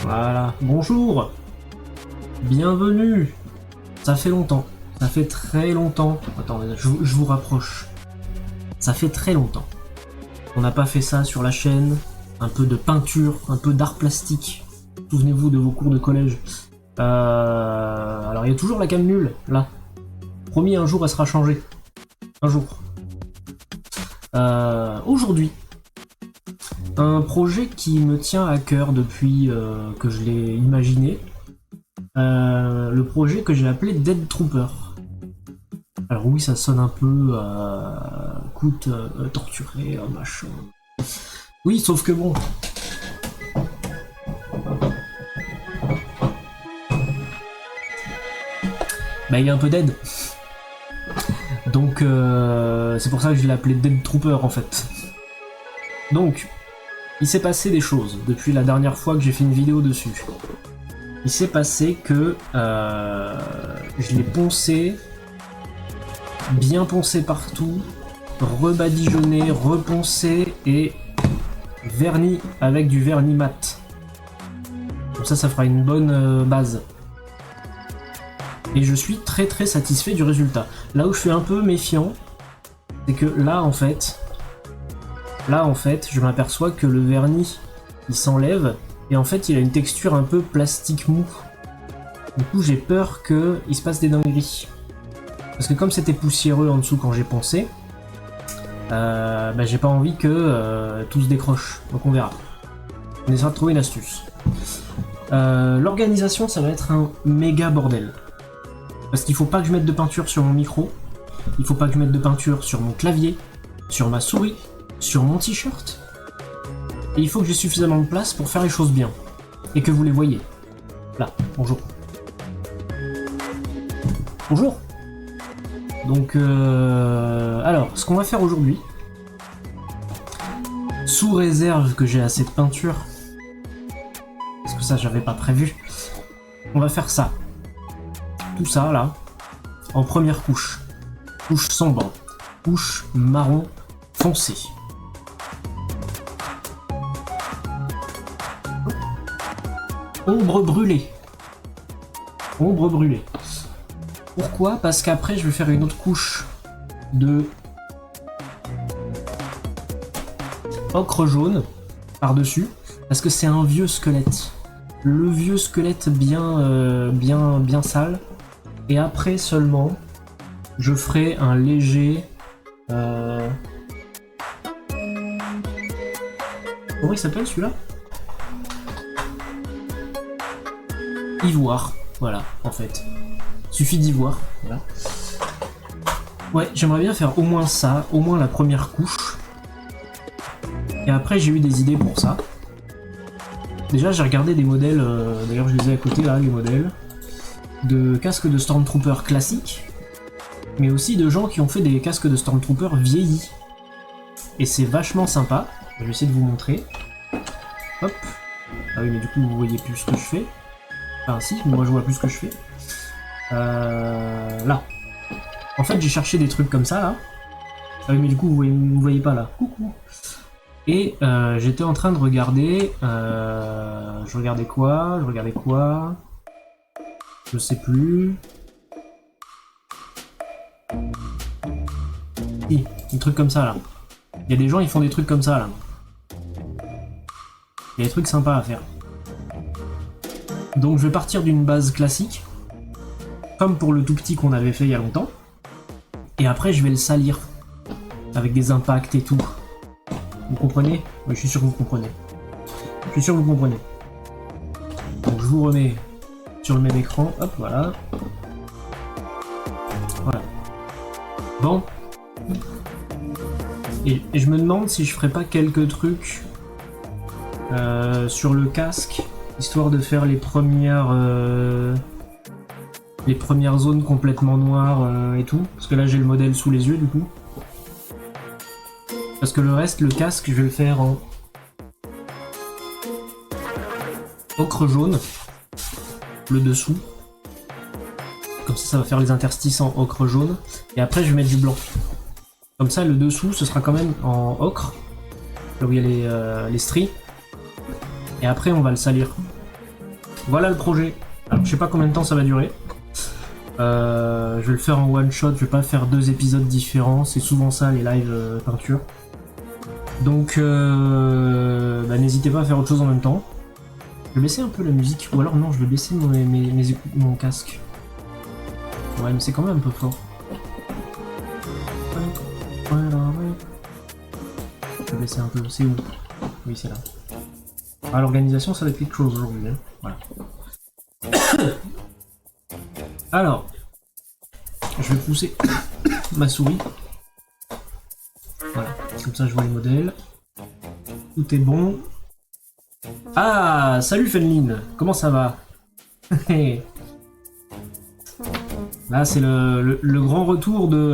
Voilà. Bonjour. Bienvenue. Ça fait longtemps. Ça fait très longtemps. Attends, je vous rapproche. Ça fait très longtemps. On n'a pas fait ça sur la chaîne. Un peu de peinture, un peu d'art plastique. Souvenez-vous de vos cours de collège. Alors il y a toujours la cam nulle, là. Promis, un jour elle sera changée. Un jour. Aujourd'hui, un projet qui me tient à cœur depuis que je l'ai imaginé. Le projet que j'ai appelé Dead Trooper. Alors oui, ça sonne un peu coûte torturé, machin. Oui, sauf que bon. Bah il y a un peu d'aide. Donc c'est pour ça que je l'ai appelé Dead Trooper en fait. Donc, il s'est passé des choses depuis la dernière fois que j'ai fait une vidéo dessus. Il s'est passé que je l'ai poncé, bien poncé partout, rebadigeonné, reponcé et verni avec du vernis mat. Comme ça fera une bonne base. Et je suis très très satisfait du résultat. Là où je suis un peu méfiant, c'est que là en fait, je m'aperçois que le vernis, il s'enlève, et en fait il a une texture un peu plastique mou. Du coup j'ai peur qu'il se passe des dingueries. Parce que comme c'était poussiéreux en dessous quand j'ai poncé, j'ai pas envie que tout se décroche. Donc on verra. On essaiera de trouver une astuce. L'organisation, ça va être un méga bordel. Parce qu'il faut pas que je mette de peinture sur mon micro, il faut pas que je mette de peinture sur mon clavier, sur ma souris, sur mon t-shirt. Et il faut que j'ai suffisamment de place pour faire les choses bien. Et que vous les voyez. Là, bonjour. Bonjour. Donc, alors, ce qu'on va faire aujourd'hui, sous réserve que j'ai assez de peinture, parce que ça j'avais pas prévu, on va faire ça. Tout ça là, en première couche. Couche sombre, couche marron foncé. Ombre brûlée. Ombre brûlée. Pourquoi? Parce qu'après je vais faire une autre couche de ocre jaune par-dessus, parce que c'est un vieux squelette. Le vieux squelette bien sale. Et après seulement, je ferai un léger... Comment il s'appelle celui-là? Ivoire. Voilà, en fait. Suffit d'ivoire. Voilà. Ouais, j'aimerais bien faire au moins ça, au moins la première couche. Et après, j'ai eu des idées pour ça. Déjà, j'ai regardé des modèles, d'ailleurs je les ai à côté là, les modèles, de casques de Stormtrooper classiques, mais aussi de gens qui ont fait des casques de Stormtrooper vieillis. Et c'est vachement sympa. Je vais essayer de vous montrer. Hop. Ah oui, mais du coup, vous voyez plus ce que je fais. Enfin, si, mais moi je vois plus ce que je fais. Là. En fait, j'ai cherché des trucs comme ça, là. Ah oui, mais du coup, vous voyez pas là. Coucou. Et j'étais en train de regarder... je regardais quoi? Je sais plus... Si, des trucs comme ça, là. Il y a des gens, ils font des trucs comme ça, là. Il y a des trucs sympas à faire. Donc je vais partir d'une base classique, comme pour le tout petit qu'on avait fait il y a longtemps. Et après, je vais le salir. Avec des impacts et tout. Vous comprenez? Oui, je suis sûr que vous comprenez. Donc je vous remets sur le même écran. Hop, voilà. Voilà. Bon. Et je me demande si je ferais pas quelques trucs sur le casque, histoire de faire les premières zones complètement noires et tout. Parce que là, j'ai le modèle sous les yeux, du coup. Parce que le reste, le casque, je vais le faire en ocre jaune, le dessous. Comme ça va faire les interstices en ocre jaune. Et après, je vais mettre du blanc. Comme ça, le dessous, ce sera quand même en ocre, là où il y a les stries. Et après, on va le salir. voilà le projet. Alors, je sais pas combien de temps ça va durer. Je vais le faire en one shot, je vais pas faire 2 épisodes différents, c'est souvent ça les lives peinture. Donc bah, n'hésitez pas à faire autre chose en même temps. Je vais baisser un peu la musique, ou alors non, je vais baisser mon casque. Ouais, mais c'est quand même un peu fort. Je vais baisser un peu, c'est où? Oui, c'est là. Ah, l'organisation, ça va être quelque chose aujourd'hui. Hein. Voilà. Alors, je vais pousser ma souris. Voilà, comme ça je vois les modèles. Tout est bon. Ah, salut Fenline, comment ça va? Là, c'est le grand retour de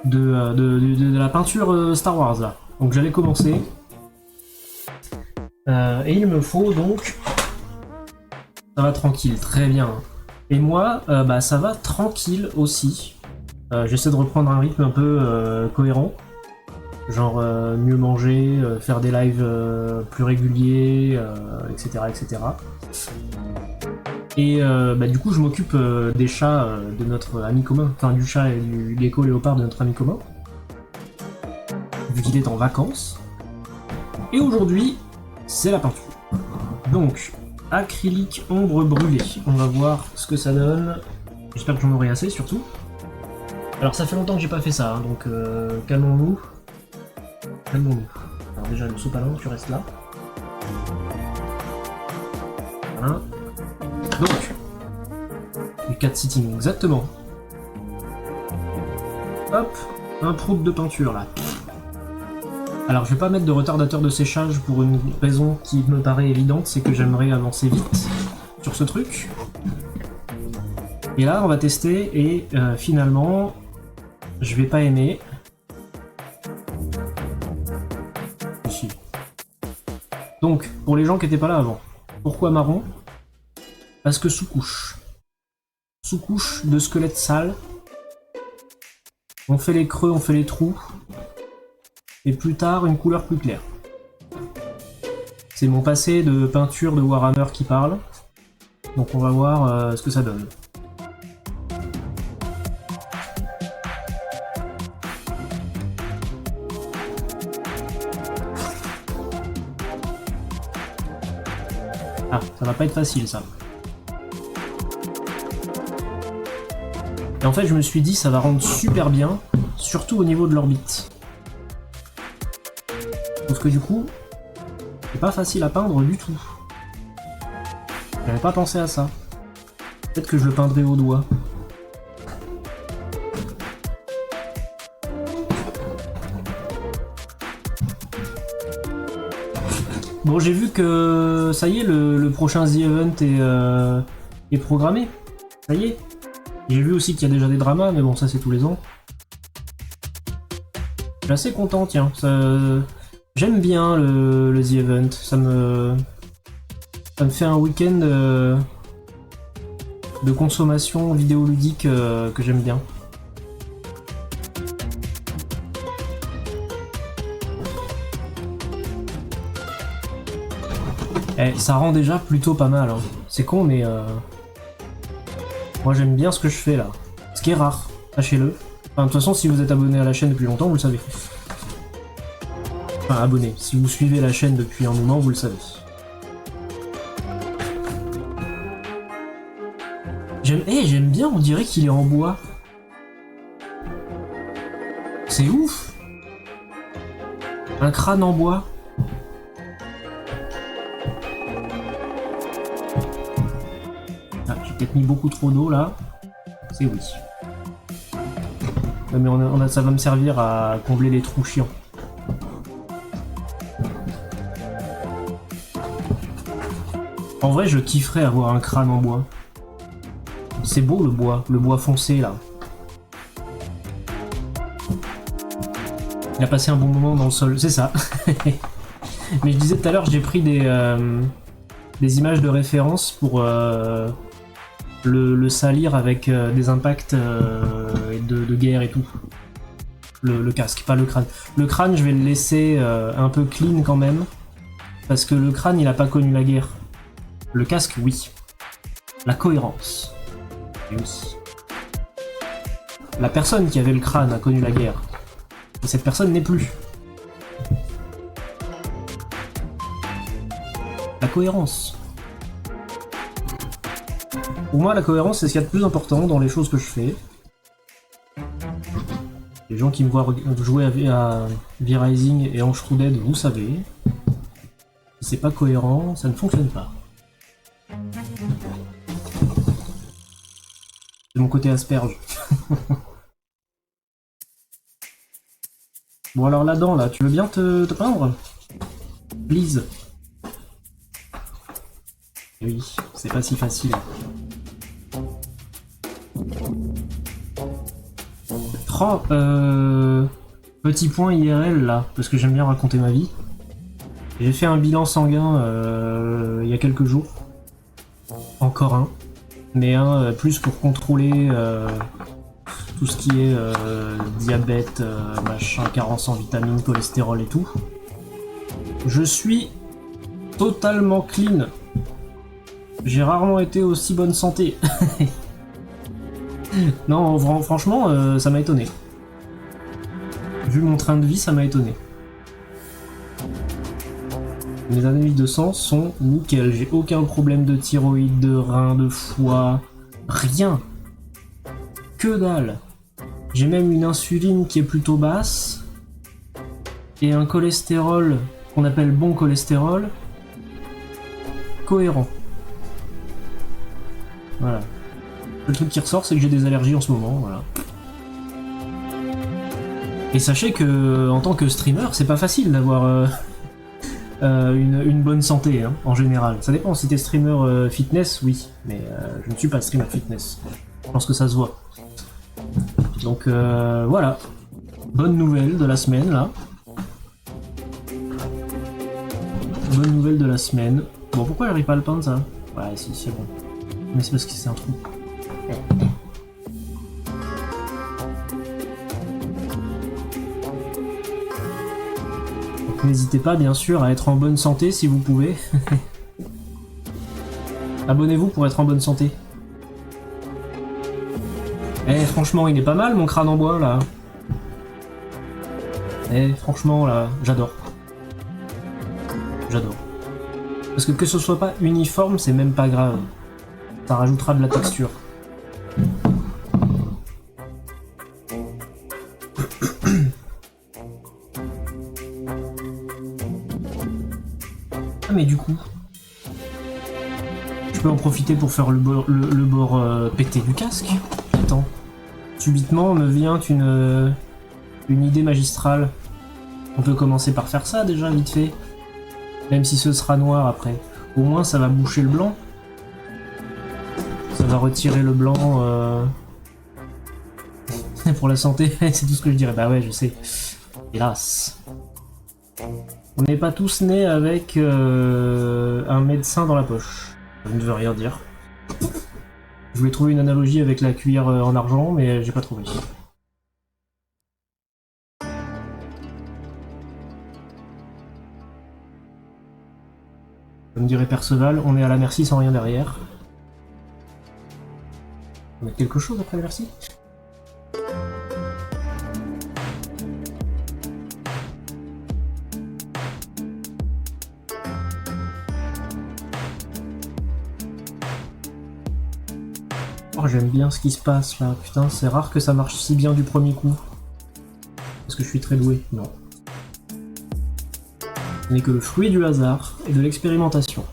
la peinture Star Wars, là. Donc j'allais commencer. Et il me faut donc... Ça va tranquille, très bien. Et moi, bah, ça va tranquille aussi. J'essaie de reprendre un rythme un peu cohérent. Genre mieux manger, faire des lives plus réguliers, etc. etc. Et bah, du coup, je m'occupe des chats de notre ami commun, enfin du chat et du gecko léopard de notre ami commun, vu qu'il est en vacances. Et aujourd'hui, c'est la peinture. Donc, acrylique ombre brûlée. On va voir ce que ça donne. J'espère que j'en aurai assez surtout. Alors ça fait longtemps que j'ai pas fait ça, hein, donc calmons-nous. Calmons-nous. Alors déjà le sopalin, tu restes là. Voilà. Donc, du cat sitting, exactement. Hop, un prout de peinture là. Alors je vais pas mettre de retardateur de séchage pour une raison qui me paraît évidente, c'est que j'aimerais avancer vite sur ce truc. Et là on va tester et finalement je vais pas aimer. Ici. Donc pour les gens qui étaient pas là avant, pourquoi marron? Parce que sous-couche. Sous-couche de squelette sale. On fait les creux, on fait les trous. Et plus tard, une couleur plus claire. C'est mon passé de peinture de Warhammer qui parle. Donc on va voir ce que ça donne. Ah, ça va pas être facile ça. Et en fait, je me suis dit, ça va rendre super bien, surtout au niveau de l'orbite. Sauf que du coup, c'est pas facile à peindre du tout. J'avais pas pensé à ça. Peut-être que je le peindrai au doigt. Bon, j'ai vu que ça y est, le prochain The Event est programmé. Ça y est. J'ai vu aussi qu'il y a déjà des dramas, mais bon, ça c'est tous les ans. Je suis assez content, tiens. J'aime bien le The Event. Ça me fait un week-end de consommation vidéoludique que j'aime bien. Eh, ça rend déjà plutôt pas mal. Hein. C'est con, mais moi j'aime bien ce que je fais là. Ce qui est rare, sachez-le. Enfin, de toute façon, si vous êtes abonné à la chaîne depuis longtemps, vous le savez. Enfin, abonné. Si vous suivez la chaîne depuis un moment, vous le savez. J'aime bien, on dirait qu'il est en bois. C'est ouf. Un crâne en bois. Ah, j'ai peut-être mis beaucoup trop d'eau là. C'est oui. Ouais, mais ça va me servir à combler les trous chiants. En vrai, je kifferais avoir un crâne en bois. C'est beau le bois foncé là. Il a passé un bon moment dans le sol, c'est ça. Mais je disais tout à l'heure, j'ai pris des images de référence pour le salir avec des impacts de guerre et tout. Le casque, pas le crâne. Le crâne, je vais le laisser un peu clean quand même. Parce que le crâne, il a pas connu la guerre. Le casque, oui. La cohérence. Oui. La personne qui avait le crâne a connu la guerre. Et cette personne n'est plus. La cohérence. Pour moi, la cohérence, c'est ce qu'il y a de plus important dans les choses que je fais. Les gens qui me voient jouer à V-Rising et Ange-True-Dead, vous savez. Si c'est pas cohérent, ça ne fonctionne pas. C'est mon côté asperge. Bon alors là-dedans, là, tu veux bien te peindre? Please. Oui, c'est pas si facile. Oh, petit point IRL là, parce que j'aime bien raconter ma vie. J'ai fait un bilan sanguin il y a quelques jours. Encore un. Mais un plus pour contrôler tout ce qui est diabète, machin, carence en vitamines, cholestérol et tout. Je suis totalement clean. J'ai rarement été aussi bonne santé. Non, franchement, ça m'a étonné. Vu mon train de vie, ça m'a étonné. Mes analyses de sang sont nickel. J'ai aucun problème de thyroïde, de rein, de foie. Rien. Que dalle. J'ai même une insuline qui est plutôt basse. Et un cholestérol qu'on appelle bon cholestérol. Cohérent. Voilà. Le truc qui ressort, c'est que j'ai des allergies en ce moment, voilà. Et sachez que, en tant que streamer, c'est pas facile d'avoir une bonne santé, hein, en général. Ça dépend, si t'es streamer fitness, oui, mais je ne suis pas streamer fitness. Je pense que ça se voit. Donc voilà. Bonne nouvelle de la semaine, là. Bonne nouvelle de la semaine. Bon, pourquoi j'arrive pas à le peindre, ça? Ouais, si, c'est bon. Mais c'est parce que c'est un trou. Donc n'hésitez pas bien sûr à être en bonne santé si vous pouvez. Abonnez-vous pour être en bonne santé. Eh franchement il est pas mal mon crâne en bois là. Eh franchement là, j'adore. J'adore. Parce que ce soit pas uniforme c'est même pas grave. Ça rajoutera de la texture. Ah mais du coup, je peux en profiter pour faire le bord pété du casque. Attends, subitement me vient une idée magistrale. On peut commencer par faire ça déjà vite fait, même si ce sera noir après. Au moins ça va boucher le blanc. Ça va retirer le blanc pour la santé, c'est tout ce que je dirais. Bah ouais, je sais. Hélas. On n'est pas tous nés avec un médecin dans la poche. Ça ne veut rien dire. Je voulais trouver une analogie avec la cuillère en argent, mais j'ai pas trouvé. Comme dirait Perceval, on est à la merci sans rien derrière. On va mettre quelque chose après la merci. Oh, j'aime bien ce qui se passe là, putain, c'est rare que ça marche si bien du premier coup. Est-ce que je suis très doué? Non. Ce n'est que le fruit du hasard et de l'expérimentation.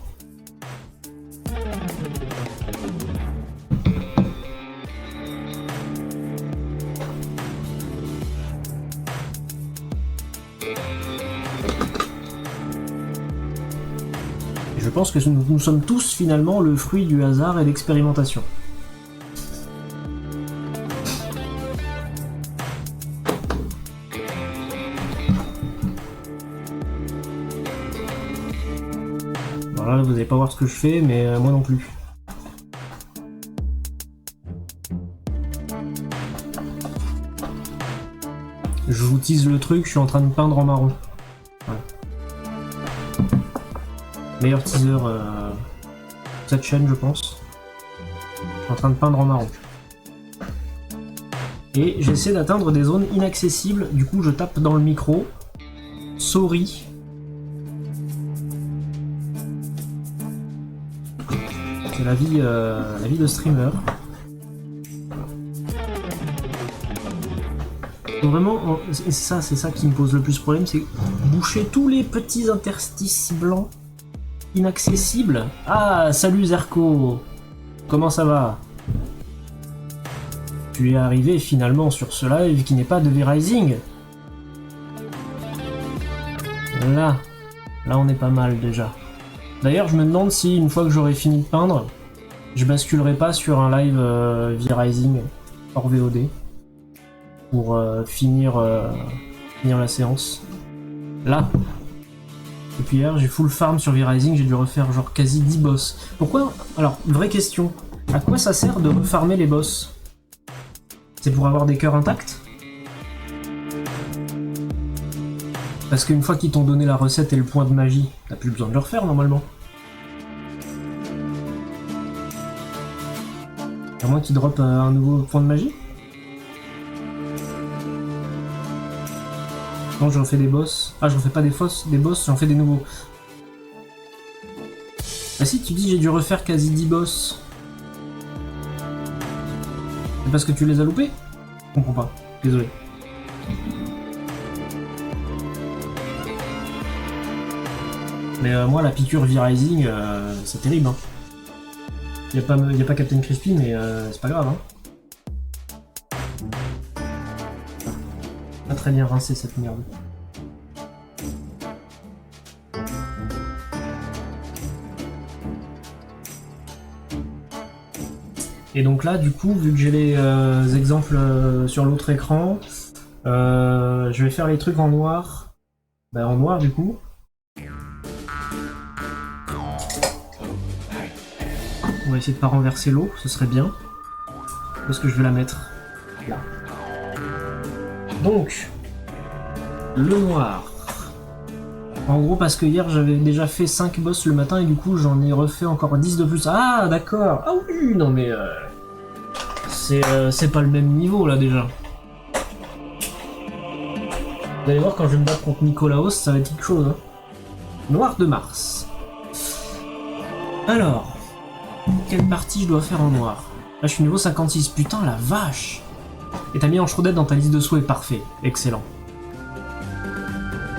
Je pense que nous sommes tous finalement le fruit du hasard et de l'expérimentation. Voilà, vous n'allez pas voir ce que je fais, mais moi non plus. Je vous tease le truc, je suis en train de peindre en marron. Voilà. Meilleur teaser cette chaîne, je pense. Je suis en train de peindre en marron. Et j'essaie d'atteindre des zones inaccessibles, du coup je tape dans le micro. Sorry. C'est la vie de streamer. Donc vraiment, c'est ça qui me pose le plus problème, c'est boucher tous les petits interstices blancs inaccessibles. Ah, salut Zerko, comment ça va? Tu es arrivé finalement sur ce live qui n'est pas de V-Rising. Là on est pas mal déjà. D'ailleurs, je me demande si une fois que j'aurai fini de peindre, je basculerai pas sur un live V-Rising hors VOD pour finir la séance. Là. Depuis hier, j'ai full farm sur V-Rising, j'ai dû refaire genre quasi 10 boss. Pourquoi? Alors, vraie question. À quoi ça sert de refarmer les boss? C'est pour avoir des cœurs intacts? Parce qu'une fois qu'ils t'ont donné la recette et le point de magie, t'as plus besoin de le refaire normalement. À moins qu'ils dropent un nouveau point de magie. Non, je refais des boss. Ah, je refais pas des boss, j'en fais des nouveaux. Ah si, tu dis j'ai dû refaire quasi 10 boss. C'est parce que tu les as loupés? Je comprends pas, désolé. Mais moi, la piqûre V-Rising, c'est terrible. Hein. Y a pas Captain Crispy, mais c'est pas grave. Hein. Pas très bien rincé cette merde. Et donc là, du coup, vu que j'ai les exemples sur l'autre écran, je vais faire les trucs en noir. Bah, en noir, du coup. On va essayer de pas renverser l'eau, ce serait bien. Où est-ce que je vais la mettre? Là. Donc, le noir. En gros, parce que hier j'avais déjà fait 5 boss le matin et du coup j'en ai refait encore 10 de plus. Ah, d'accord. Ah oui, non mais... c'est pas le même niveau là déjà. Vous allez voir, quand je vais me battre contre Nicolaos, ça va être quelque chose. Hein. Noir de Mars. Alors, quelle partie je dois faire en noir? Là je suis niveau 56. Putain, la vache! Et t'as mis Enshrouded dans ta liste de souhaits, parfait. Excellent.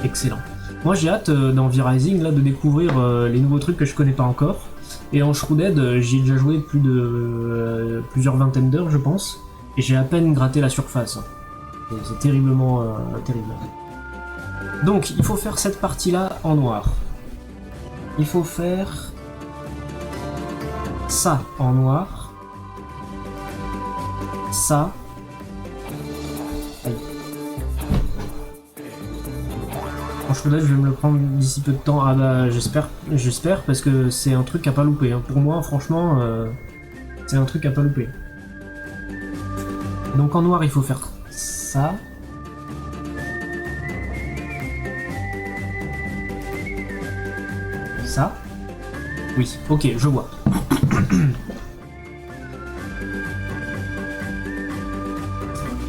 Excellent. Moi j'ai hâte dans V-Rising là de découvrir les nouveaux trucs que je connais pas encore. Et Enshrouded, j'y ai déjà joué plusieurs vingtaines d'heures je pense. Et j'ai à peine gratté la surface. C'est terriblement terrible. Donc il faut faire cette partie là en noir. Il faut faire ça en noir. Ça. Enshrouded, je vais me le prendre d'ici peu de temps. Ah bah j'espère parce que c'est un truc à pas louper. Hein. Pour moi franchement c'est un truc à pas louper. Donc en noir il faut faire ça. Ça. Oui, ok, je vois.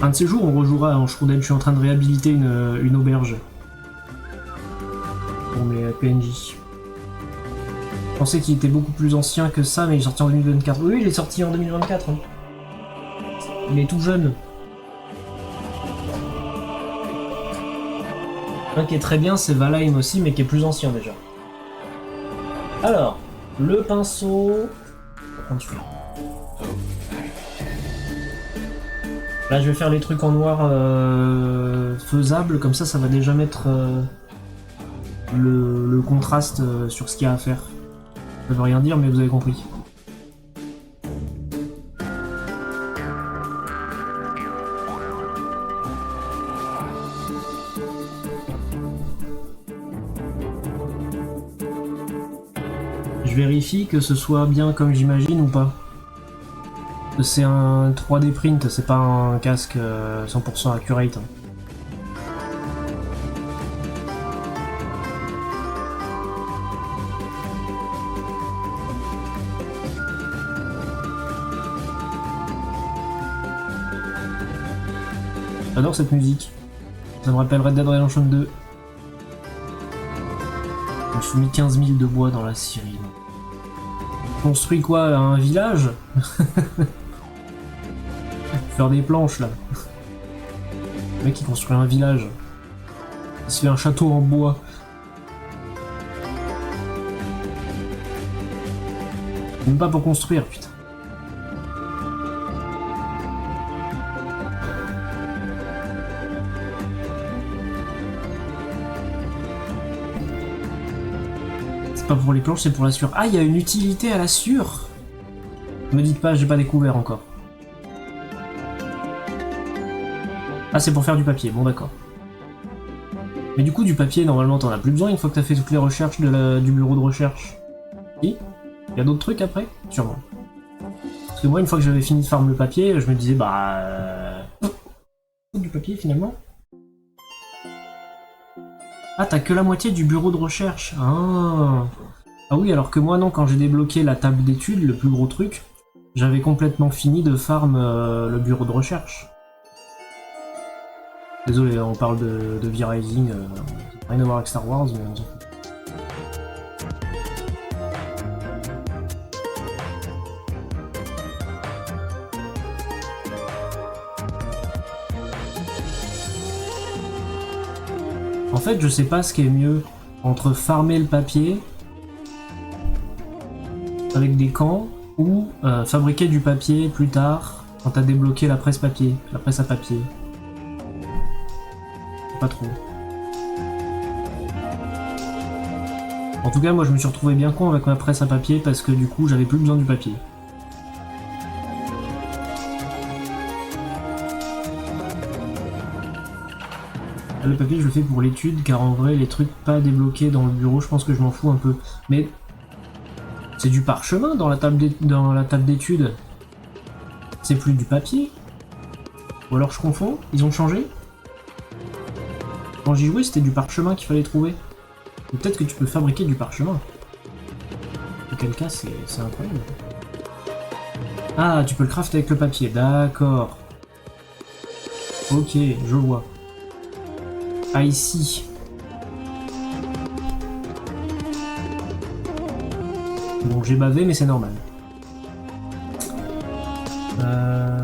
Un de ces jours on rejouera à Enshrouded, je suis en train de réhabiliter une auberge. Pour mes PNJ. Je pensais qu'il était beaucoup plus ancien que ça, mais il est sorti en 2024. Oui, il est sorti en 2024. Hein. Il est tout jeune. Un qui est très bien, c'est Valheim aussi, mais qui est plus ancien déjà. Alors, le pinceau... Comment tu fais? Là, je vais faire les trucs en noir faisables, comme ça va déjà mettre le contraste sur ce qu'il y a à faire. Ça veut rien dire, mais vous avez compris. Je vérifie que ce soit bien comme j'imagine ou pas. C'est un 3D print, c'est pas un casque 100% accurate. J'adore cette musique. Ça me rappelle Red Dead Redemption 2. Je me suis mis 15 000 de bois dans la scierie. Construit quoi? Un village? Faire des planches là. Le mec qui construit un village. Il se fait un château en bois. Même pas pour construire, putain. C'est pas pour les planches, c'est pour la sciure. Ah, il y a une utilité à la sciure. Me dites pas, j'ai pas découvert encore. Ah, c'est pour faire du papier, bon d'accord. Mais du coup, du papier, normalement, t'en as plus besoin une fois que t'as fait toutes les recherches du bureau de recherche. Si? Il y a d'autres trucs après? Sûrement. Parce que moi, une fois que j'avais fini de farm le papier, je me disais, bah... du papier, finalement. Ah, t'as que la moitié du bureau de recherche. Ah. Ah oui, alors que moi, non, quand j'ai débloqué la table d'études, le plus gros truc, j'avais complètement fini de farm le bureau de recherche. Désolé, on parle de V-Rising, rien à voir avec Star Wars, mais on s'en fout. En fait, je sais pas ce qui est mieux entre farmer le papier avec des camps ou fabriquer du papier plus tard quand t'as débloqué la presse papier, la presse à papier. Pas trop. En tout cas, moi je me suis retrouvé bien con avec ma presse à papier parce que du coup j'avais plus besoin du papier. Le papier je le fais pour l'étude car en vrai les trucs pas débloqués dans le bureau je pense que je m'en fous un peu. Mais c'est du parchemin dans la table d'études. C'est plus du papier. Ou alors je confonds, ils ont changé? Quand j'y jouais, c'était du parchemin qu'il fallait trouver. Peut-être que tu peux fabriquer du parchemin. Auquel cas, c'est incroyable. Ah, tu peux le crafter avec le papier, d'accord. Ok, je vois. Ah, ici. Bon, j'ai bavé, mais c'est normal.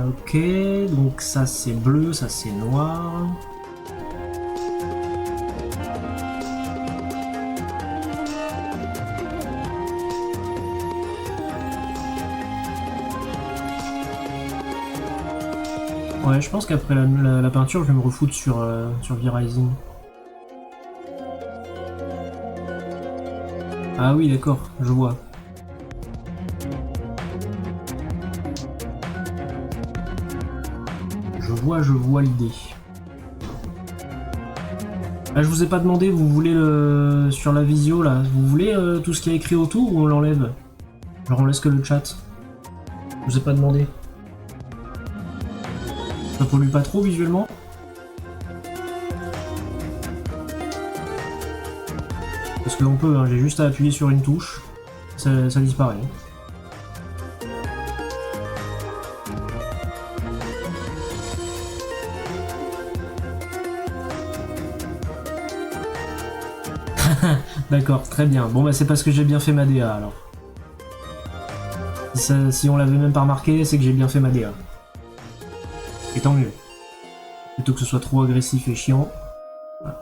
Ok, donc ça c'est bleu, ça c'est noir. Ouais, je pense qu'après la peinture, je vais me refoutre sur V-Rising. Ah oui, d'accord, je vois. Je vois l'idée. Ah, je vous ai pas demandé, vous voulez sur la visio là, vous voulez tout ce qui est écrit autour ou on l'enlève? Genre on laisse que le chat. Je vous ai pas demandé. Ça pollue pas trop visuellement? Parce que on peut, hein, j'ai juste à appuyer sur une touche, ça disparaît. D'accord, très bien. Bon bah c'est parce que j'ai bien fait ma DA alors. Si on l'avait même pas remarqué, c'est que j'ai bien fait ma DA. Et tant mieux. Plutôt que ce soit trop agressif et chiant. Voilà.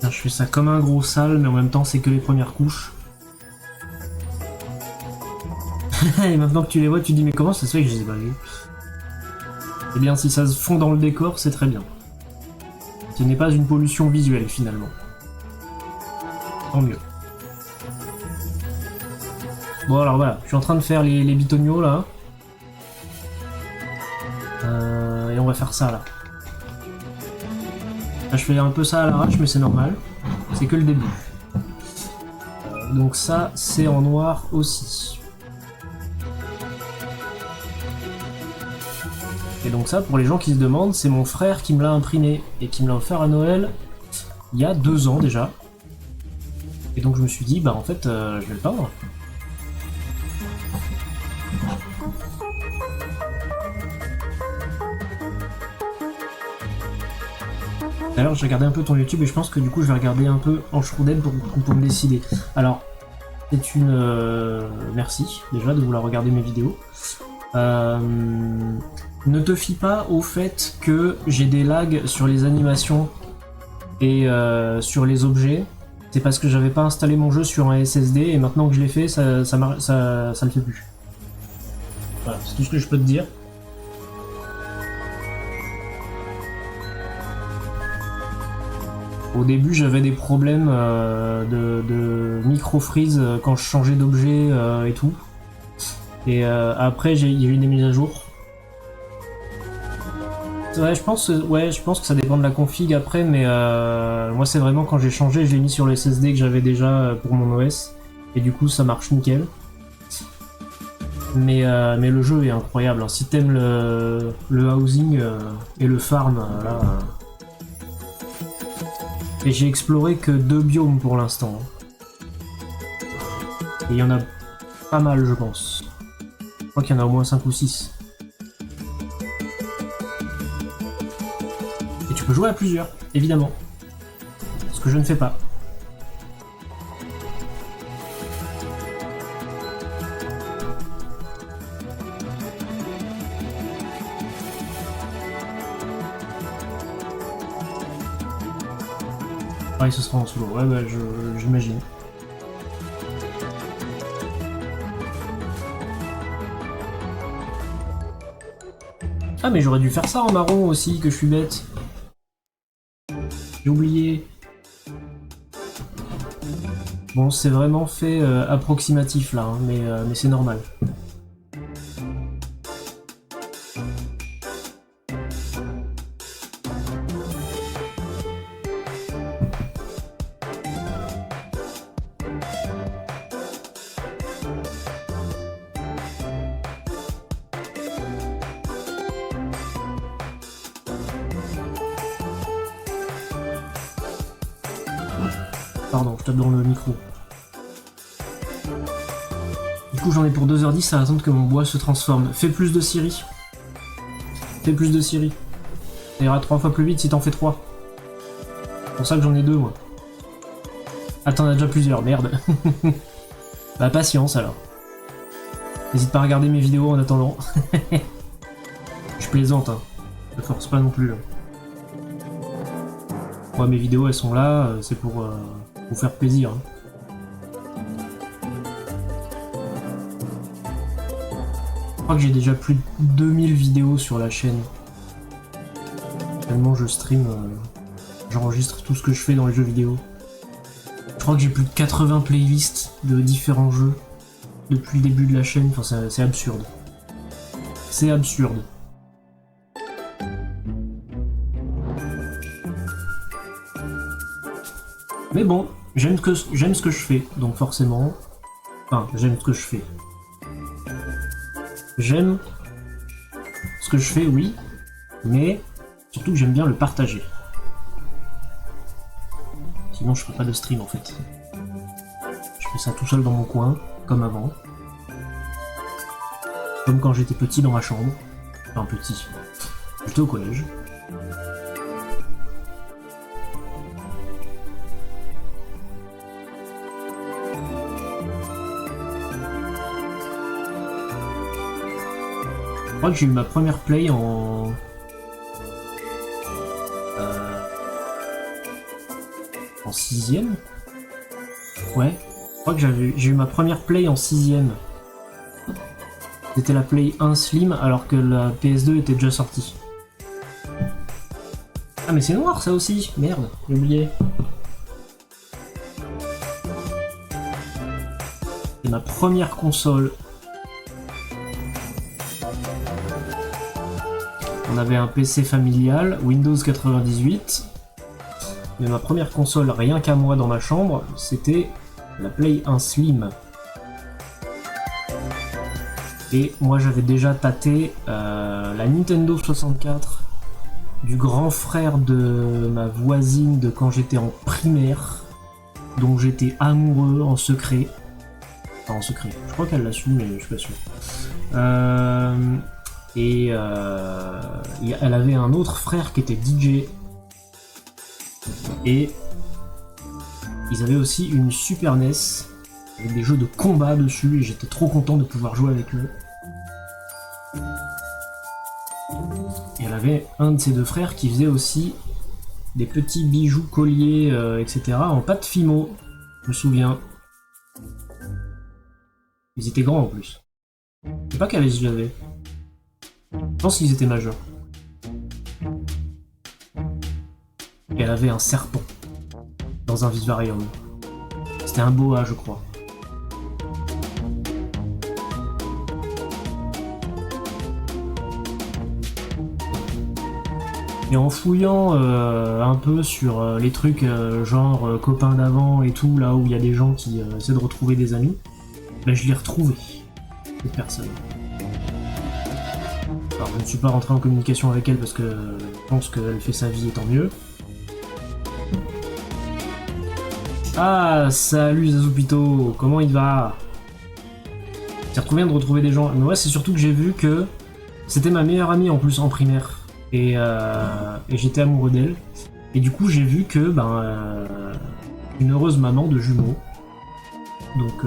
Je fais ça comme un gros sale, mais en même temps c'est que les premières couches. Et maintenant que tu les vois, tu te dis mais comment ça se fait que je les ai pas vus? Eh bien si ça se fond dans le décor, c'est très bien. Ce n'est pas une pollution visuelle finalement. Tant mieux. Bon alors voilà, je suis en train de faire les bitoniaux là. Et on va faire ça là. Là, je fais un peu ça à l'arrache, mais c'est normal. C'est que le début. Donc ça, c'est en noir aussi. Et donc ça, pour les gens qui se demandent, c'est mon frère qui me l'a imprimé et qui me l'a offert à Noël il y a 2 ans déjà. Et donc je me suis dit, bah en fait, je vais le peindre. D'ailleurs, j'ai regardé un peu ton YouTube et je pense que du coup, je vais regarder un peu Anschrouden pour me décider. Alors, c'est une... merci déjà de vouloir regarder mes vidéos. Ne te fie pas au fait que j'ai des lags sur les animations et sur les objets. C'est parce que j'avais pas installé mon jeu sur un SSD et maintenant que je l'ai fait, ça le fait plus. Voilà, c'est tout ce que je peux te dire. Au début, j'avais des problèmes de micro-freeze quand je changeais d'objet et tout. Et après, il y a eu des mises à jour. Ouais, je pense que ça dépend de la config après, mais moi, c'est vraiment quand j'ai changé, je l'ai mis sur le SSD que j'avais déjà pour mon OS. Et du coup, ça marche nickel. Mais le jeu est incroyable. Hein. Si t'aimes le housing et le farm, là... Et j'ai exploré que 2 biomes pour l'instant. Et il y en a pas mal, je pense. Je crois qu'il y en a au moins 5 ou 6. Et tu peux jouer à plusieurs, évidemment. Ce que je ne fais pas. Ah, ce sera en solo, ouais, bah, j'imagine. Ah, mais j'aurais dû faire ça en marron aussi, que je suis bête. J'ai oublié. Bon, c'est vraiment fait approximatif là, hein, mais c'est normal. Pardon, je tape dans le micro. Du coup, j'en ai pour 2h10 à attendre que mon bois se transforme. Fais plus de scieries. Fais plus de scieries. Ça ira 3 fois plus vite si t'en fais 3. C'est pour ça que j'en ai 2, moi. Ah, t'en as déjà plusieurs, merde. Bah, patience, alors. N'hésite pas à regarder mes vidéos en attendant. Je plaisante, hein. Je force pas non plus, là. Moi, mes vidéos, elles sont là, c'est pour vous faire plaisir. Hein. Je crois que j'ai déjà plus de 2000 vidéos sur la chaîne. Tellement je stream, j'enregistre tout ce que je fais dans les jeux vidéo. Je crois que j'ai plus de 80 playlists de différents jeux depuis le début de la chaîne. Enfin, c'est absurde. C'est absurde. Mais bon, j'aime ce que je fais, donc forcément... Enfin, j'aime ce que je fais. J'aime ce que je fais, oui, mais surtout que j'aime bien le partager. Sinon, je ferais pas de stream, en fait. Je fais ça tout seul dans mon coin, comme avant. Comme quand j'étais petit dans ma chambre. Enfin, petit. J'étais au collège. Je crois que j'ai eu ma première play en 6ème. Ouais, je crois que j'ai eu ma première play en 6ème. C'était la play 1 Slim alors que la PS2 était déjà sortie. Ah mais c'est noir ça aussi, merde, j'ai oublié. C'est ma première console. On avait un PC familial, Windows 98, mais ma première console, rien qu'à moi dans ma chambre, c'était la Play 1 Slim. Et moi j'avais déjà tâté la Nintendo 64 du grand frère de ma voisine de quand j'étais en primaire, dont j'étais amoureux en secret. Enfin en secret, je crois qu'elle l'a su mais je suis pas sûr. Elle avait un autre frère qui était DJ. Et ils avaient aussi une Super NES avec des jeux de combat dessus et j'étais trop content de pouvoir jouer avec eux. Et elle avait un de ses deux frères qui faisait aussi des petits bijoux, colliers, etc. en pâte Fimo, je me souviens. Ils étaient grands en plus. Je sais pas quel âge j'avais. Je pense qu'ils étaient majeurs. Et elle avait un serpent dans un vivarium. C'était un boa, je crois. Et en fouillant un peu sur les trucs genre copains d'avant et tout, là où il y a des gens qui essaient de retrouver des amis, ben je l'ai retrouvé, cette personne. Alors je ne suis pas rentré en communication avec elle parce que je pense qu'elle fait sa vie et tant mieux. Ah, salut Zazupito, comment il va? C'est trop bien de retrouver des gens. Mais ouais, c'est surtout que j'ai vu que c'était ma meilleure amie en plus en primaire. Et j'étais amoureux d'elle. Et du coup, j'ai vu que, une heureuse maman de jumeaux. Donc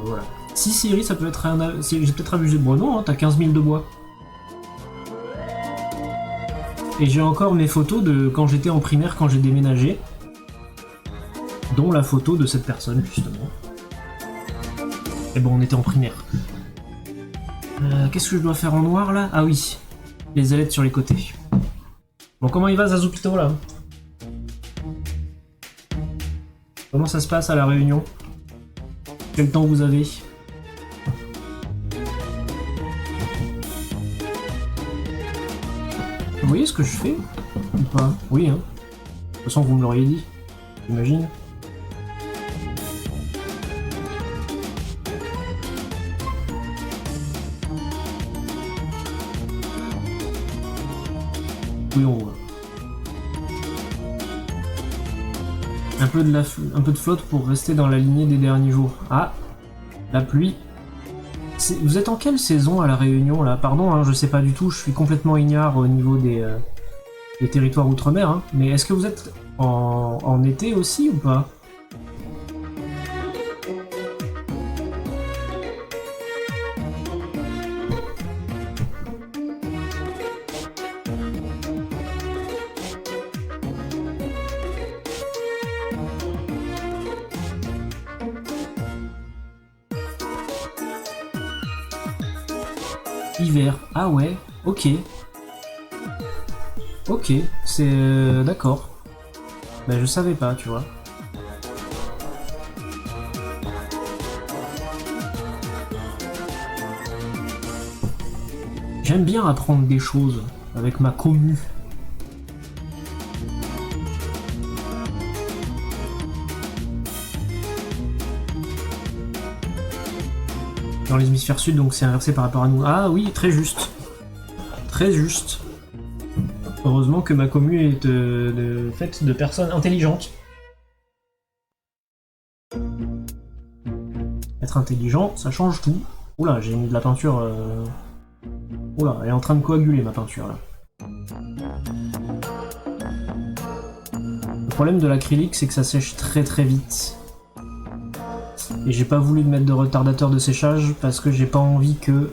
voilà. Si Siri, ça peut être un. J'ai peut-être abusé de bois. Non, hein, t'as 15 000 de bois. Et j'ai encore mes photos de quand j'étais en primaire, quand j'ai déménagé. Dont la photo de cette personne, justement. Et bon, on était en primaire. Qu'est-ce que je dois faire en noir, là? Ah oui, les ailettes sur les côtés. Bon, comment il va, Zazupito, là? Comment ça se passe à la réunion? Quel temps vous avez? Vous voyez ce que je fais? Ou pas? Oui, hein. De toute façon, vous me l'auriez dit, j'imagine. Oui, on voit. Un peu de flotte pour rester dans la lignée des derniers jours. Ah, la pluie. Vous êtes en quelle saison à la Réunion là? Pardon, hein, je sais pas du tout, je suis complètement ignare au niveau des territoires outre-mer. Hein. Mais est-ce que vous êtes en été aussi ou pas? Hiver. Ah ouais, ok. Ok, c'est... d'accord. Bah je savais pas, tu vois. J'aime bien apprendre des choses avec ma commu. Dans les hémisphères sud, donc c'est inversé par rapport à nous. Ah oui, très juste. Très juste. Heureusement que ma commu est faite de personnes intelligentes. Être intelligent, ça change tout. Oula, j'ai mis de la peinture... Oula, elle est en train de coaguler ma peinture là. Le problème de l'acrylique, c'est que ça sèche très très vite. Et j'ai pas voulu mettre de retardateur de séchage parce que j'ai pas envie que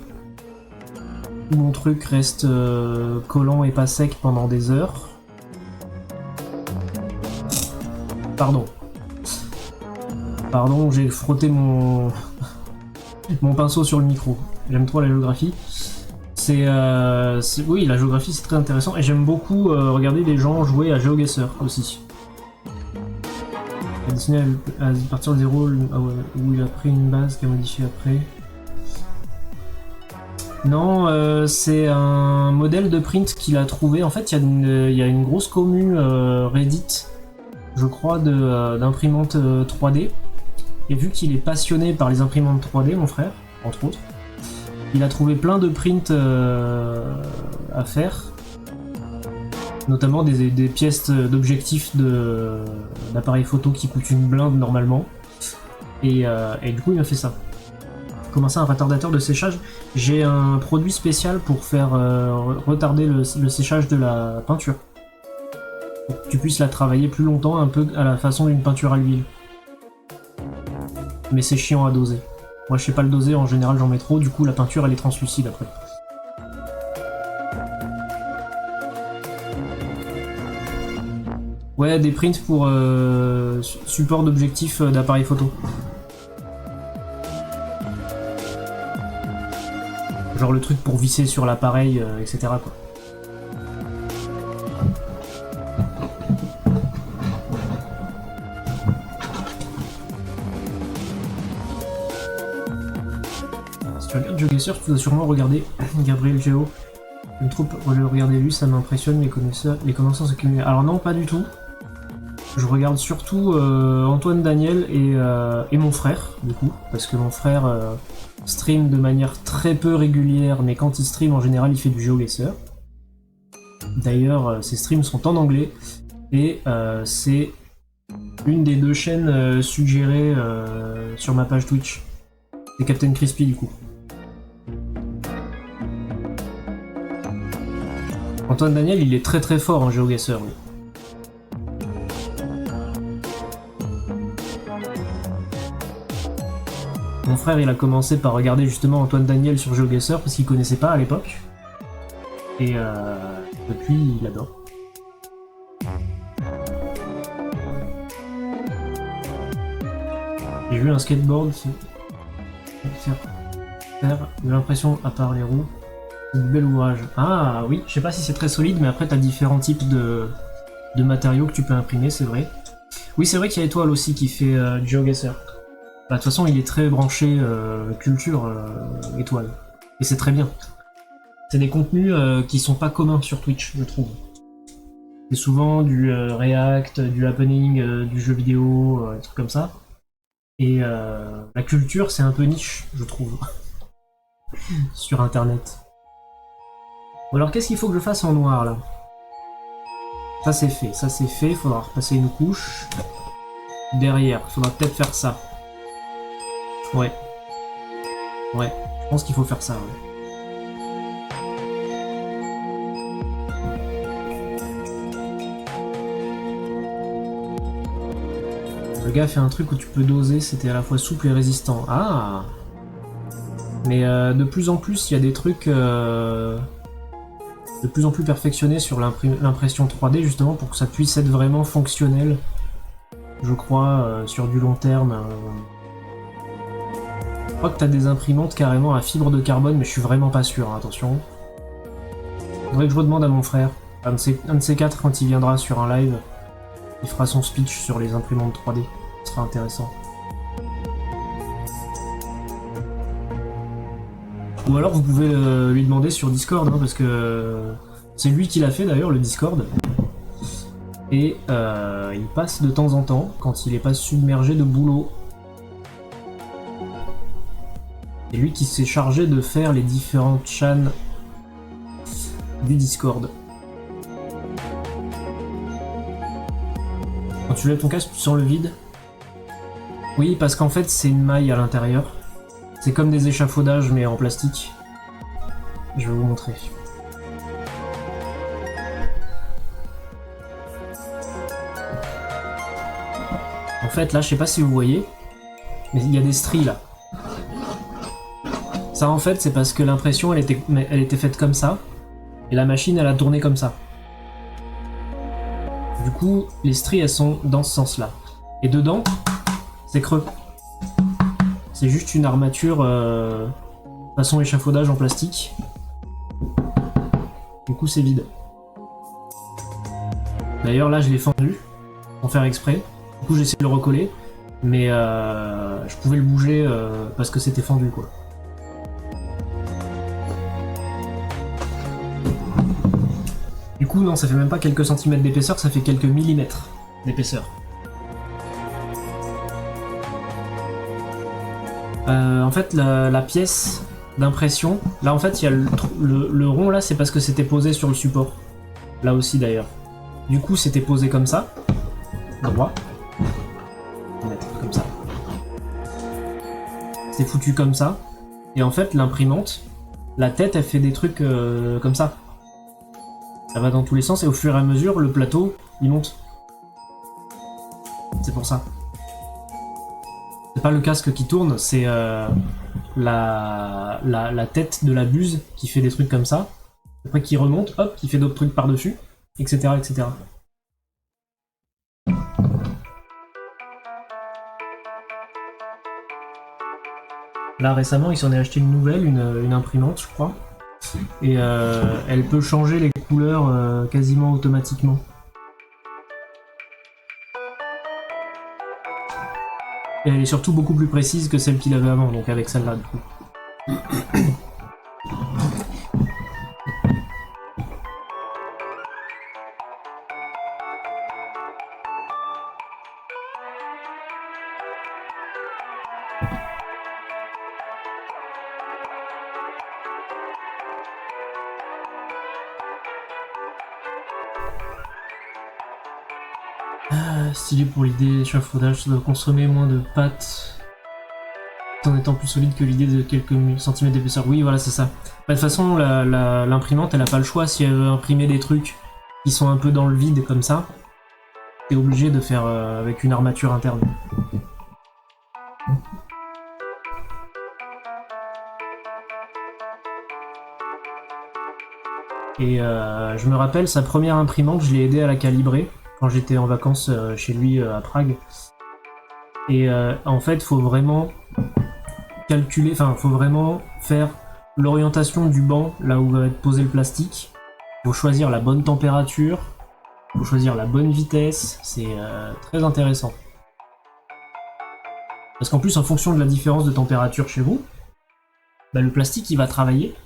mon truc reste collant et pas sec pendant des heures. Pardon. Pardon, j'ai frotté mon pinceau sur le micro. J'aime trop la géographie. Oui, la géographie c'est très intéressant et j'aime beaucoup regarder des gens jouer à GeoGuessr aussi. Dessiné à partir de 0 où il a pris une base qu'il a modifiée après. Non, c'est un modèle de print qu'il a trouvé. En fait, il y a une grosse commu Reddit, je crois, d'imprimantes 3D. Et vu qu'il est passionné par les imprimantes 3D, mon frère, entre autres, Il a trouvé plein de prints à faire, notamment des pièces d'objectifs d'appareils photo qui coûtent une blinde normalement. Et du coup, il m'a fait ça. Commencer un retardateur de séchage. J'ai un produit spécial pour faire retarder le séchage de la peinture. Pour que tu puisses la travailler plus longtemps, un peu à la façon d'une peinture à l'huile. Mais c'est chiant à doser. Moi je sais pas le doser, en général j'en mets trop, du coup la peinture elle est translucide après. Ouais, des prints pour support d'objectifs d'appareil photo. Genre le truc pour visser sur l'appareil, etc. quoi. Si tu regardes GeoGuessr, tu dois sûrement regarder Gabriel Geo. Une troupe, le regarder lui, ça m'impressionne, les connaissances accumulées. Alors non, pas du tout. Je regarde surtout Antoine Daniel et mon frère, du coup, parce que mon frère stream de manière très peu régulière, mais quand il stream, en général, il fait du GeoGuessr. D'ailleurs, ses streams sont en anglais, et c'est une des deux chaînes suggérées sur ma page Twitch. C'est Captain Crispy, du coup. Antoine Daniel, il est très très fort en GeoGuessr, lui. Mon frère, il a commencé par regarder justement Antoine Daniel sur GeoGuessr parce qu'il connaissait pas à l'époque. Et depuis, il adore. J'ai vu un skateboard faire de l'impression à part les roues. C'est du bel ouvrage. Ah oui, je sais pas si c'est très solide, mais après t'as différents types de matériaux que tu peux imprimer, c'est vrai. Oui, c'est vrai qu'il y a Étoile aussi qui fait du GeoGuessr. Bah, de toute façon, il est très branché culture, Étoile. Et c'est très bien. C'est des contenus qui sont pas communs sur Twitch, je trouve. C'est souvent du React, du Happening, du jeu vidéo, des trucs comme ça. Et la culture, c'est un peu niche, je trouve. Sur Internet. Bon, alors, qu'est-ce qu'il faut que je fasse en noir, là? Ça, c'est fait, faudra repasser une couche. Derrière, faudra peut-être faire ça. Ouais, je pense qu'il faut faire ça, ouais. Le gars fait un truc où tu peux doser, c'était à la fois souple et résistant. Ah! Mais de plus en plus, il y a des trucs de plus en plus perfectionnés sur l'impression 3D, justement, pour que ça puisse être vraiment fonctionnel, je crois, sur du long terme. Je crois que t'as des imprimantes carrément à fibre de carbone, mais je suis vraiment pas sûr, hein, attention. Faudrait que je redemande à mon frère. Un de ces quatre, quand il viendra sur un live, il fera son speech sur les imprimantes 3D. Ce sera intéressant. Ou alors vous pouvez lui demander sur Discord, hein, parce que c'est lui qui l'a fait d'ailleurs, le Discord. Et il passe de temps en temps, quand il est pas submergé de boulot. C'est lui qui s'est chargé de faire les différentes chaînes du Discord. Quand tu lèves ton casque, tu sens le vide. Oui, parce qu'en fait, c'est une maille à l'intérieur. C'est comme des échafaudages, mais en plastique. Je vais vous montrer. En fait, là, je sais pas si vous voyez, mais il y a des stries, là. Ça, en fait, c'est parce que l'impression, elle était faite comme ça, et la machine, elle a tourné comme ça. Du coup, les stries, elles sont dans ce sens-là. Et dedans, c'est creux. C'est juste une armature façon échafaudage en plastique. Du coup, c'est vide. D'ailleurs, là, je l'ai fendu, sans faire exprès. Du coup, j'ai essayé de le recoller, mais je pouvais le bouger parce que c'était fendu, quoi. Du coup, non, ça fait même pas quelques centimètres d'épaisseur, ça fait quelques millimètres d'épaisseur. En fait, la pièce d'impression. Là en fait il y a le rond là, c'est parce que c'était posé sur le support. Là aussi d'ailleurs. Du coup c'était posé comme ça, droit. On va mettre comme ça. C'est foutu comme ça. Et en fait l'imprimante, la tête elle fait des trucs comme ça. Ça va dans tous les sens et au fur et à mesure le plateau il monte. C'est pour ça. C'est pas le casque qui tourne, c'est la tête de la buse qui fait des trucs comme ça. Après qui remonte, hop, qui fait d'autres trucs par-dessus, etc., etc. Là récemment il s'en est acheté une nouvelle, une imprimante je crois. Et elle peut changer les couleurs quasiment automatiquement. Et elle est surtout beaucoup plus précise que celle qu'il avait avant, donc avec celle-là du coup. Stylé pour l'idée échafaudage, ça doit consommer moins de pâtes en étant plus solide que l'idée de quelques centimètres d'épaisseur. Oui, voilà, c'est ça. Bah, de toute façon, l'imprimante, elle a pas le choix. Si elle veut imprimer des trucs qui sont un peu dans le vide comme ça, t'es obligé de faire avec une armature interne. Et je me rappelle, sa première imprimante, je l'ai aidé à la calibrer quand j'étais en vacances chez lui à Prague. Et en fait, faut vraiment calculer, enfin, faut vraiment faire l'orientation du banc, là où va être posé le plastique. Faut choisir la bonne température, faut choisir la bonne vitesse, c'est très intéressant. Parce qu'en plus, en fonction de la différence de température chez vous, bah, le plastique il va travailler,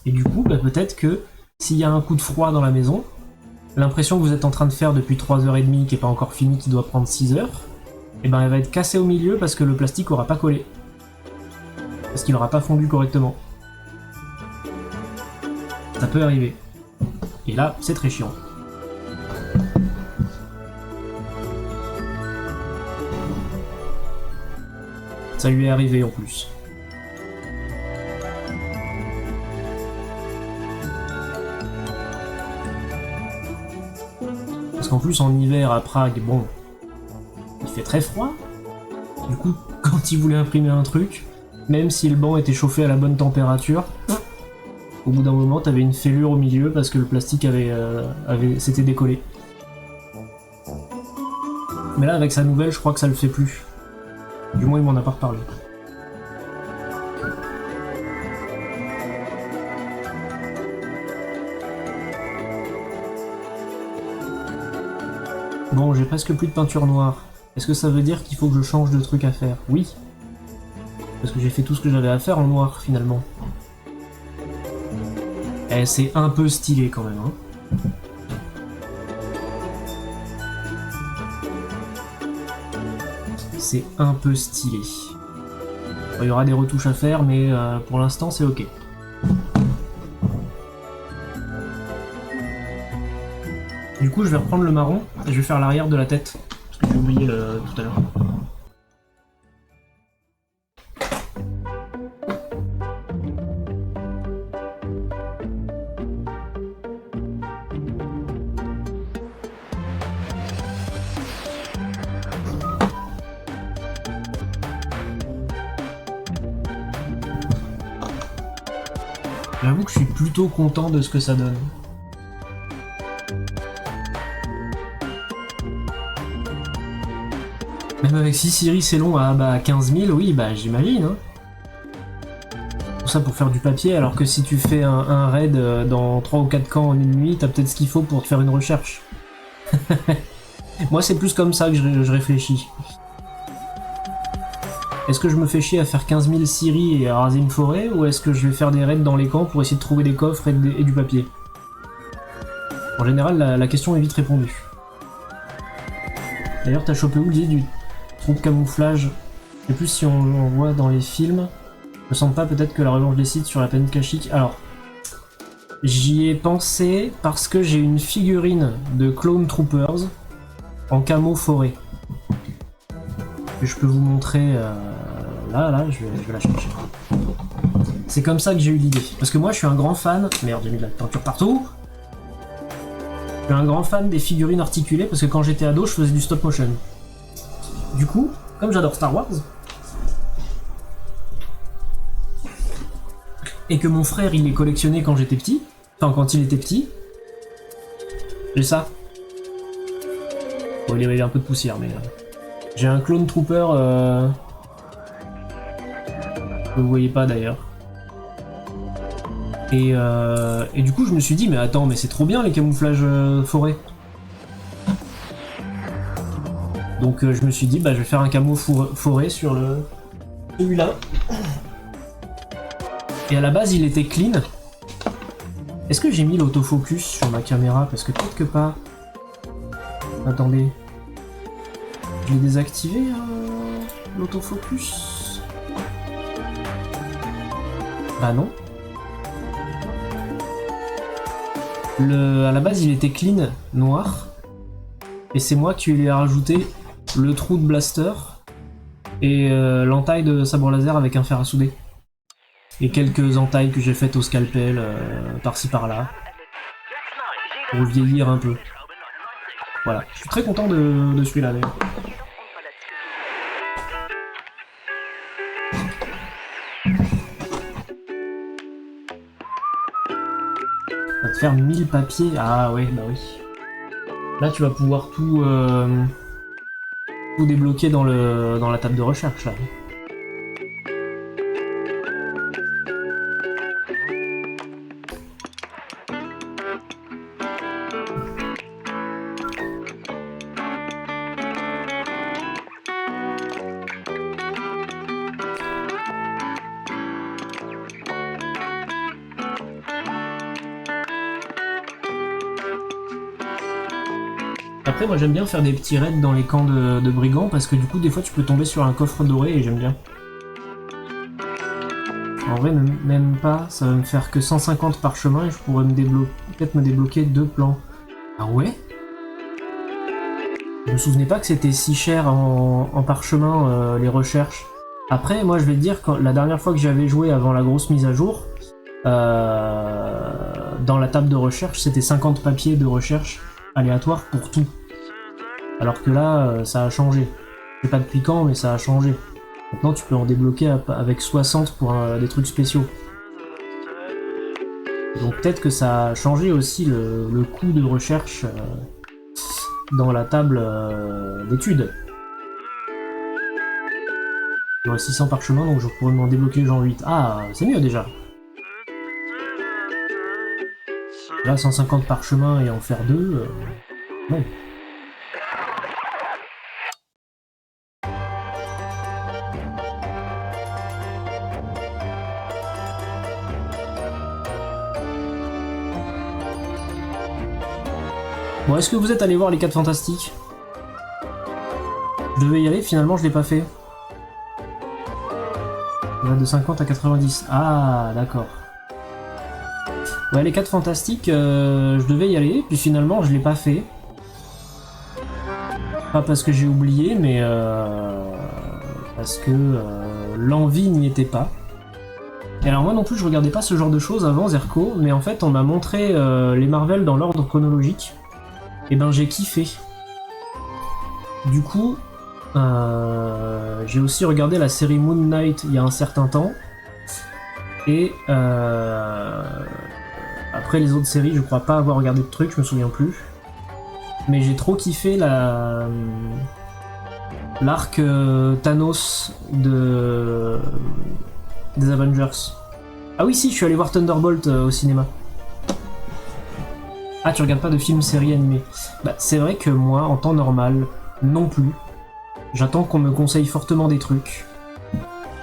et du coup, bah, peut-être que s'il y a un coup de froid dans la maison, l'impression que vous êtes en train de faire depuis 3h30 qui n'est pas encore finie, qui doit prendre 6 heures, et ben elle va être cassée au milieu parce que le plastique aura pas collé. Parce qu'il aura pas fondu correctement. Ça peut arriver. Et là, c'est très chiant. Ça lui est arrivé en plus. Parce qu'en plus, en hiver à Prague, bon, il fait très froid. Du coup, quand il voulait imprimer un truc, même si le banc était chauffé à la bonne température, au bout d'un moment, t'avais une fêlure au milieu parce que le plastique s'était décollé. Mais là, avec sa nouvelle, je crois que ça le fait plus. Du moins, il m'en a pas reparlé. Bon, j'ai presque plus de peinture noire. Est-ce que ça veut dire qu'il faut que je change de truc à faire? Oui. Parce que j'ai fait tout ce que j'avais à faire en noir, finalement. Eh, c'est un peu stylé, quand même, hein. C'est un peu stylé. Il y aura des retouches à faire, mais pour l'instant, c'est ok. Du coup, je vais reprendre le marron et je vais faire l'arrière de la tête. Parce que j'ai oublié tout à l'heure. J'avoue que je suis plutôt content de ce que ça donne. Même avec 6 séries c'est long à 15 000, oui, bah j'imagine. Hein. Tout ça pour faire du papier, alors que si tu fais un raid dans 3 ou 4 camps en une nuit, t'as peut-être ce qu'il faut pour te faire une recherche. Moi c'est plus comme ça que je réfléchis. Est-ce que je me fais chier à faire 15 000 scieries et à raser une forêt, ou est-ce que je vais faire des raids dans les camps pour essayer de trouver des coffres et du papier? En général, la question est vite répondue. D'ailleurs, t'as chopé où l'idée du trou de camouflage? Je sais plus si on voit dans les films. Je me sens pas peut-être que la revanche des Sith sur la planète Kashyyyk. Alors, j'y ai pensé parce que j'ai une figurine de Clone Troopers en camo forêt. Que je peux vous montrer là, je vais la chercher. C'est comme ça que j'ai eu l'idée. Parce que moi je suis un grand fan. Merde, j'ai mis de la peinture partout. Je suis un grand fan des figurines articulées parce que quand j'étais ado, je faisais du stop motion. Du coup, comme j'adore Star Wars, et que mon frère il les collectionnait quand j'étais petit, enfin quand il était petit, j'ai ça. Bon, il y avait un peu de poussière, mais j'ai un clone trooper que vous voyez pas d'ailleurs. Et du coup je me suis dit mais attends, mais c'est trop bien les camouflages forêt. Donc je me suis dit bah je vais faire un camo forêt sur celui-là. Et à la base il était clean. Est-ce que j'ai mis l'autofocus sur ma caméra? Parce que peut-être que pas. Attendez. Je l'ai désactivé l'autofocus. Bah non. À la base il était clean, noir. Et c'est moi qui lui ai rajouté le trou de blaster et l'entaille de sabre laser avec un fer à souder. Et quelques entailles que j'ai faites au scalpel par-ci par-là. Pour vieillir un peu. Voilà, je suis très content de celui-là d'ailleurs. Ça va te faire 1000 papiers. Ah ouais, bah oui. Là tu vas pouvoir tout débloquer dans la table de recherche là. Après moi j'aime bien faire des petits raids dans les camps de brigands parce que du coup des fois tu peux tomber sur un coffre doré et j'aime bien. En vrai même pas, ça va me faire que 150 parchemins et je pourrais peut-être me débloquer 2 plans. Ah ouais? Je me souvenais pas que c'était si cher en parchemin les recherches. Après moi je vais te dire, la dernière fois que j'avais joué avant la grosse mise à jour, dans la table de recherche c'était 50 papiers de recherche aléatoire pour tout. Alors que là, ça a changé. Je sais pas depuis quand, mais ça a changé. Maintenant, tu peux en débloquer avec 60 pour des trucs spéciaux. Donc peut-être que ça a changé aussi le coût de recherche dans la table d'études. J'aurais 600 parchemins, donc je pourrais m'en débloquer genre 8. Ah, c'est mieux déjà. Là, 150 parchemins et en faire 2, ouais. Bon, est-ce que vous êtes allé voir les 4 Fantastiques? Je devais y aller, finalement je l'ai pas fait. On va de 50 à 90. Ah, d'accord. Ouais, les 4 Fantastiques, je devais y aller, puis finalement je l'ai pas fait. Pas parce que j'ai oublié, mais parce que l'envie n'y était pas. Et alors moi non plus je regardais pas ce genre de choses avant Zerko, mais en fait on m'a montré les Marvel dans l'ordre chronologique. Et ben j'ai kiffé. Du coup, j'ai aussi regardé la série Moon Knight il y a un certain temps. Et après les autres séries, je crois pas avoir regardé de trucs, je me souviens plus. Mais j'ai trop kiffé l'arc Thanos des Avengers. Ah oui si, je suis allé voir Thunderbolt au cinéma. Ah, tu regardes pas de films, séries animées? Bah, c'est vrai que moi, en temps normal, non plus. J'attends qu'on me conseille fortement des trucs.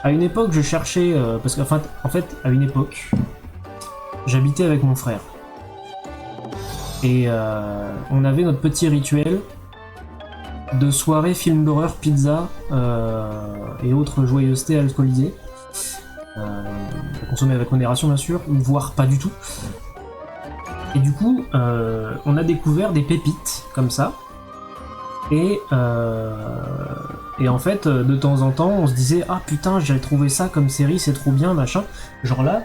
À une époque, je cherchais... parce qu'en fait, à une époque, j'habitais avec mon frère. Et on avait notre petit rituel de soirée film d'horreur, pizza et autres joyeusetés alcoolisées. À consommer avec modération bien sûr, voire pas du tout. Et du coup, on a découvert des pépites comme ça. Et en fait, de temps en temps, on se disait ah putain, j'ai trouvé ça comme série, c'est trop bien, machin. Genre là,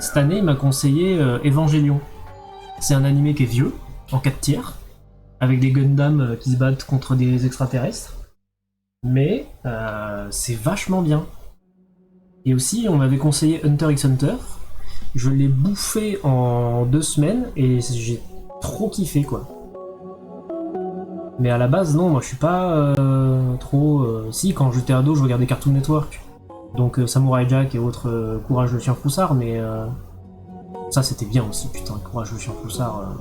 cette année, il m'a conseillé Evangelion. C'est un animé qui est vieux, en 4 tiers, avec des Gundam qui se battent contre des extraterrestres. Mais c'est vachement bien. Et aussi, on m'avait conseillé Hunter x Hunter. Je l'ai bouffé en 2 semaines et j'ai trop kiffé quoi. Mais à la base, non, moi je suis pas trop. Si, quand j'étais ado, je regardais Cartoon Network. Donc Samurai Jack et autres Courage le chien froussard, mais ça c'était bien aussi, putain, Courage le chien froussard.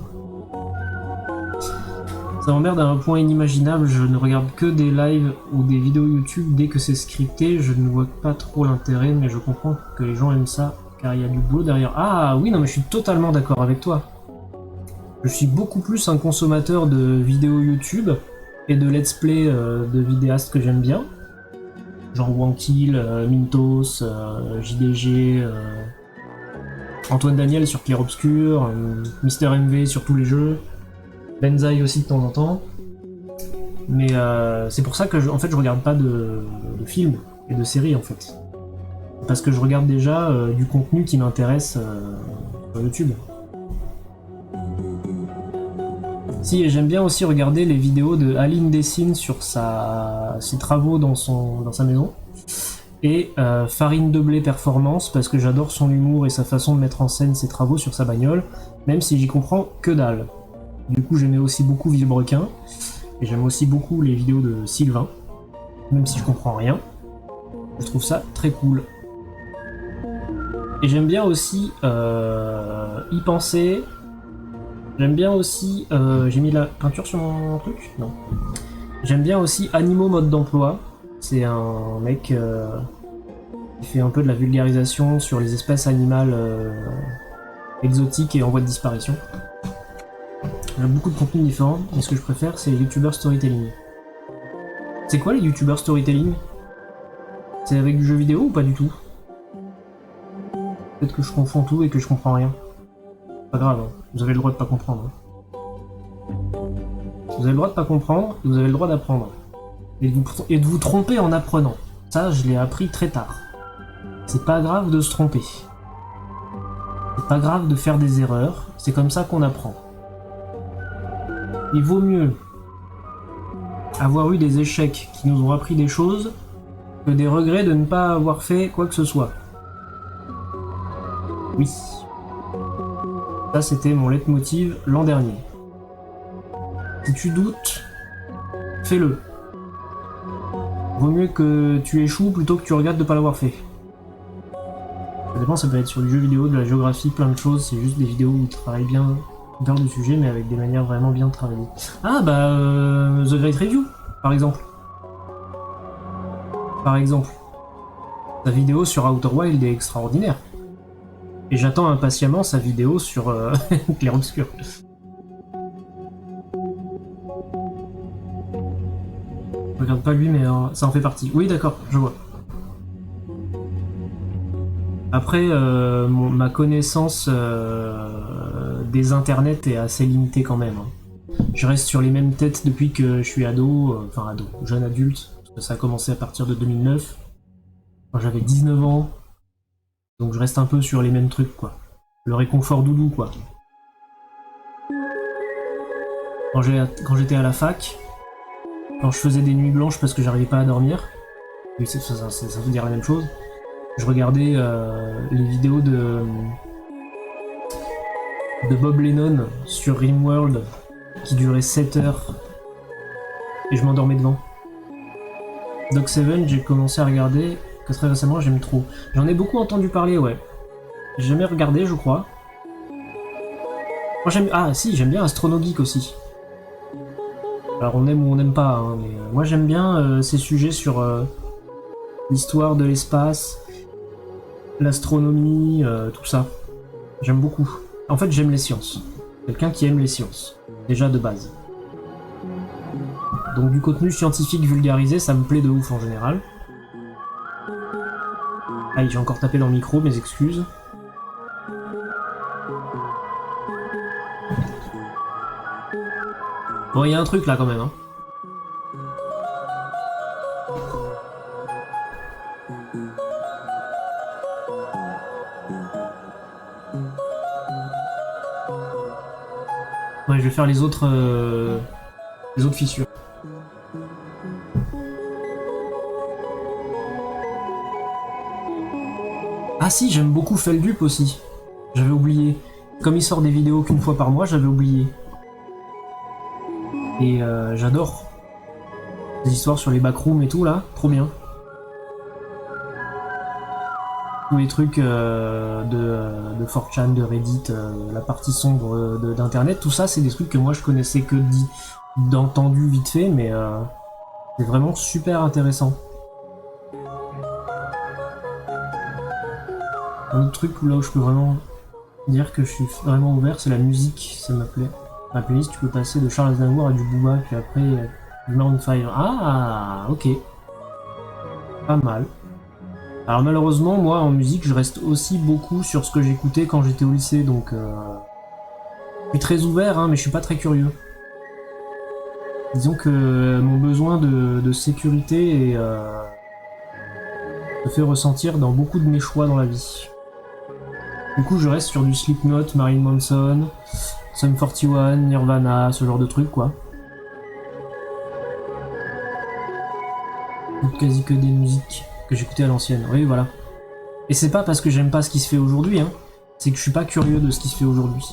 Ça m'emmerde à un point inimaginable, je ne regarde que des lives ou des vidéos YouTube dès que c'est scripté, je ne vois pas trop l'intérêt, mais je comprends que les gens aiment ça, car il y a du boulot derrière. Ah oui, non mais je suis totalement d'accord avec toi. Je suis beaucoup plus un consommateur de vidéos YouTube et de let's play de vidéastes que j'aime bien. Genre Wankill, Mintos, JDG, Antoine Daniel sur Clair Obscur, Mister MV sur tous les jeux. Benzaï aussi de temps en temps. Mais c'est pour ça que je regarde pas de films et de séries en fait. Parce que je regarde déjà du contenu qui m'intéresse sur YouTube. Si, et j'aime bien aussi regarder les vidéos de Aline Dessine sur ses travaux dans sa maison. Et Farine de Blé Performance, parce que j'adore son humour et sa façon de mettre en scène ses travaux sur sa bagnole, même si j'y comprends que dalle. Du coup, j'aimais aussi beaucoup Villebrequin, et j'aime aussi beaucoup les vidéos de Sylvain, même si je comprends rien. Je trouve ça très cool. Et j'aime bien aussi y penser. J'aime bien aussi. J'ai mis la peinture sur mon truc? Non. J'aime bien aussi Animaux Mode d'Emploi. C'est un mec qui fait un peu de la vulgarisation sur les espèces animales exotiques et en voie de disparition. Il y a beaucoup de contenus différents, mais ce que je préfère, c'est les youtubeurs storytelling. C'est quoi les youtubeurs storytelling? C'est avec du jeu vidéo ou pas du tout? Peut-être que je confonds tout et que je comprends rien. Pas grave, hein. Vous avez le droit de pas comprendre. Hein. Vous avez le droit de pas comprendre, et vous avez le droit d'apprendre. Et de vous tromper en apprenant. Ça, je l'ai appris très tard. C'est pas grave de se tromper. C'est pas grave de faire des erreurs, c'est comme ça qu'on apprend. Il vaut mieux avoir eu des échecs qui nous ont appris des choses que des regrets de ne pas avoir fait quoi que ce soit. Oui. Ça, c'était mon leitmotiv l'an dernier. Si tu doutes, fais-le. Vaut mieux que tu échoues plutôt que tu regrettes de ne pas l'avoir fait. Ça dépend, ça peut être sur du jeu vidéo, de la géographie, plein de choses, c'est juste des vidéos où tu travailles bien dans le sujet, mais avec des manières vraiment bien travaillées. Ah bah, The Great Review, par exemple. Par exemple. Sa vidéo sur Outer Wild est extraordinaire. Et j'attends impatiemment sa vidéo sur Clair Obscur. Je regarde pas lui, mais ça en fait partie. Oui, d'accord, je vois. Après, ma connaissance des internets est assez limitée quand même. Hein. Je reste sur les mêmes têtes depuis que je suis ado, jeune adulte, parce que ça a commencé à partir de 2009, quand j'avais 19 ans. Donc je reste un peu sur les mêmes trucs, quoi. Le réconfort doudou, quoi. Quand j'étais à la fac, quand je faisais des nuits blanches parce que j'arrivais pas à dormir, oui, ça veut dire la même chose, je regardais les vidéos de Bob Lennon sur Rimworld qui duraient 7 heures et je m'endormais devant. Doc Seven, j'ai commencé à regarder que très récemment, j'aime trop. J'en ai beaucoup entendu parler, ouais. J'ai jamais regardé, je crois. Moi j'aime... Ah si, j'aime bien Astrono Geek aussi. Alors on aime ou on n'aime pas, hein, mais moi j'aime bien ces sujets sur l'histoire de l'espace, l'astronomie, tout ça. J'aime beaucoup. En fait, j'aime les sciences. Quelqu'un qui aime les sciences, déjà de base. Donc du contenu scientifique vulgarisé, ça me plaît de ouf en général. Aïe, j'ai encore tapé dans le micro, mes excuses. Bon, il y a un truc là quand même, hein. Ouais, je vais faire les autres fissures. Ah si, j'aime beaucoup Feldup aussi. J'avais oublié. Comme il sort des vidéos qu'une fois par mois, j'avais oublié. Et j'adore. Les histoires sur les backrooms et tout là, trop bien. Tous les trucs de 4chan, de Reddit, la partie sombre d'internet, tout ça c'est des trucs que moi je connaissais que d'entendu vite fait, mais c'est vraiment super intéressant. Un autre truc là où je peux vraiment dire que je suis vraiment ouvert, c'est la musique, ça m'appelait. Ma playlist, tu peux passer de Charles Aznavour à du Booba, puis après du Maroon 5. Ah, ok. Pas mal. Alors malheureusement, moi en musique, je reste aussi beaucoup sur ce que j'écoutais quand j'étais au lycée, donc je suis très ouvert, hein, mais je suis pas très curieux. Disons que mon besoin de sécurité se fait ressentir dans beaucoup de mes choix dans la vie. Du coup, je reste sur du Slipknot, Marilyn Manson, Sum 41, Nirvana, ce genre de trucs, quoi. Quasi que des musiques que j'écoutais à l'ancienne. Oui, voilà. Et c'est pas parce que j'aime pas ce qui se fait aujourd'hui, hein. C'est que je suis pas curieux de ce qui se fait aujourd'hui.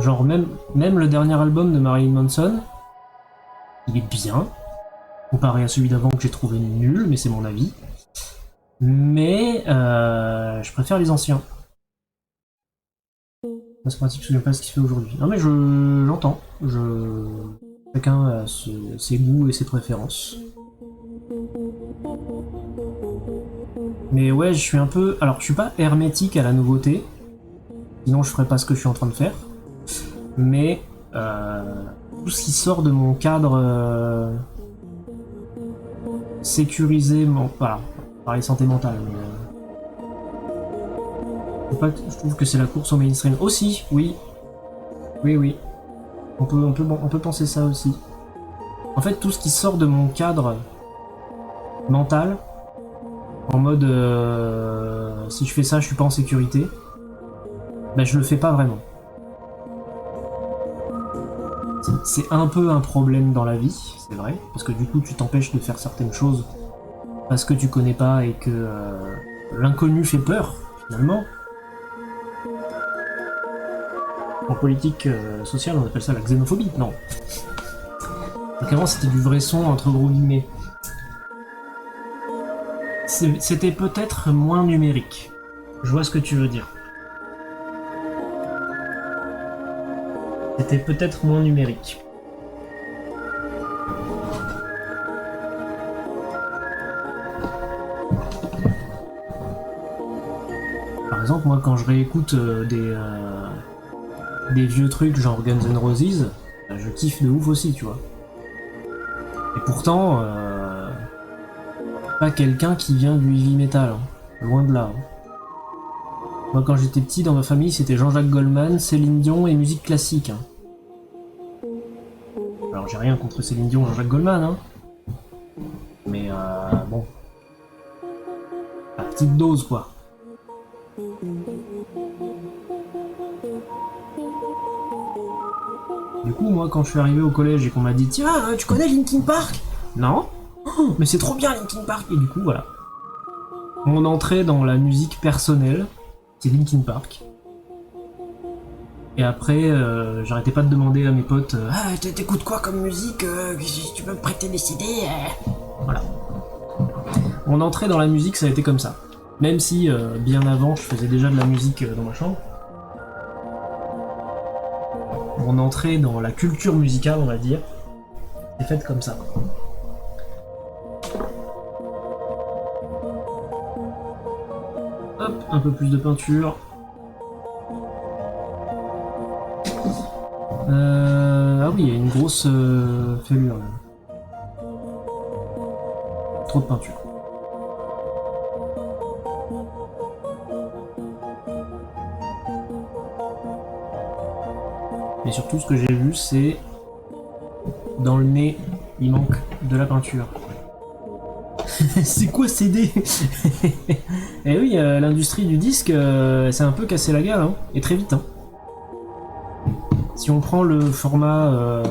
Genre, même le dernier album de Marilyn Manson, il est bien. Comparé à celui d'avant que j'ai trouvé nul, mais c'est mon avis. Mais je préfère les anciens. C'est pratique, je ne sais pas ce qui se fait aujourd'hui. Non mais j'entends. Chacun a ses goûts et ses préférences. Mais ouais, je suis un peu... Alors, je suis pas hermétique à la nouveauté. Sinon, je ferais pas ce que je suis en train de faire. Mais tout ce qui sort de mon cadre sécurisé... Voilà, pareil, santé mentale. Mais, je trouve que c'est la course au mainstream. Aussi, oui. Oui. On peut penser ça aussi. En fait, tout ce qui sort de mon cadre mental, en mode si je fais ça, je suis pas en sécurité, ben je le fais pas vraiment. C'est un peu un problème dans la vie, c'est vrai, parce que du coup tu t'empêches de faire certaines choses parce que tu connais pas et que l'inconnu fait peur, finalement. En politique sociale, on appelle ça la xénophobie. Non. Donc avant, c'était du vrai son, entre gros guillemets. C'était peut-être moins numérique. Je vois ce que tu veux dire. C'était peut-être moins numérique. Par exemple, moi, quand je réécoute des vieux trucs genre Guns N' Roses, je kiffe de ouf aussi, tu vois. Et pourtant, pas quelqu'un qui vient du heavy metal, hein. Loin de là. Hein. Moi, quand j'étais petit, dans ma famille, c'était Jean-Jacques Goldman, Céline Dion et musique classique. Hein. Alors, j'ai rien contre Céline Dion, Jean-Jacques Goldman, hein. Mais bon, à petite dose, quoi. Du coup, moi, quand je suis arrivé au collège et qu'on m'a dit « Tiens, tu connais Linkin Park ?» Non. Oh, mais c'est trop bien Linkin Park. Et du coup, voilà. Mon entrée dans la musique personnelle, c'est Linkin Park. Et après, j'arrêtais pas de demander à mes potes « Ah, t'écoutes quoi comme musique tu peux me prêter des CD ?» Voilà. Mon entrée dans la musique, ça a été comme ça. Même si, bien avant, je faisais déjà de la musique dans ma chambre. Mon entrée dans la culture musicale, on va dire, est faite comme ça. Hop, un peu plus de peinture. Ah oui, il y a une grosse fêlure là. trop de peinture. Mais surtout, ce que j'ai vu, c'est dans le nez, il manque de la peinture. C'est quoi CD? Eh oui, l'industrie du disque, c'est un peu cassé la gueule, hein, et très vite. Hein. Si on prend le format,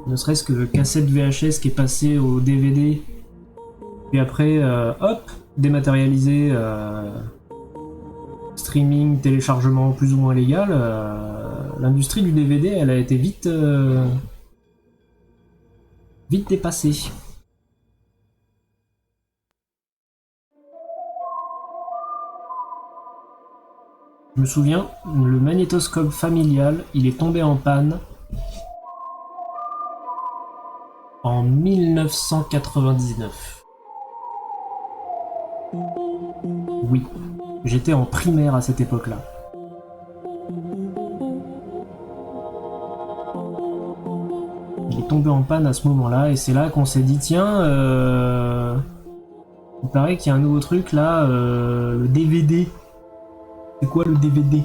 ne serait-ce que cassette VHS qui est passé au DVD, puis après, hop, dématérialisé, streaming, téléchargement plus ou moins légal, l'industrie du DVD, elle a été vite dépassée. Je me souviens, le magnétoscope familial, il est tombé en panne en 1999. Oui, j'étais en primaire à cette époque-là. Il est tombé en panne à ce moment-là, et c'est là qu'on s'est dit, tiens, il paraît qu'il y a un nouveau truc là, le DVD. C'est quoi le DVD?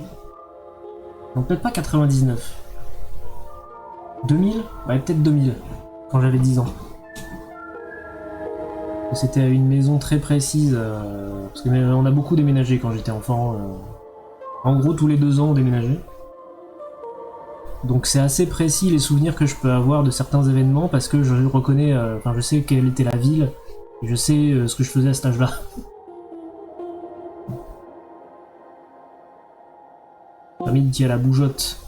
Non, peut-être pas 99. 2000? Ouais, peut-être 2000, quand j'avais 10 ans. C'était à une maison très précise, parce qu'on a beaucoup déménagé quand j'étais enfant. En gros, tous les 2 ans, on déménageait. Donc c'est assez précis les souvenirs que je peux avoir de certains événements, parce que je reconnais, enfin je sais quelle était la ville, et je sais ce que je faisais à cet âge-là. Famille qui a la bougeotte.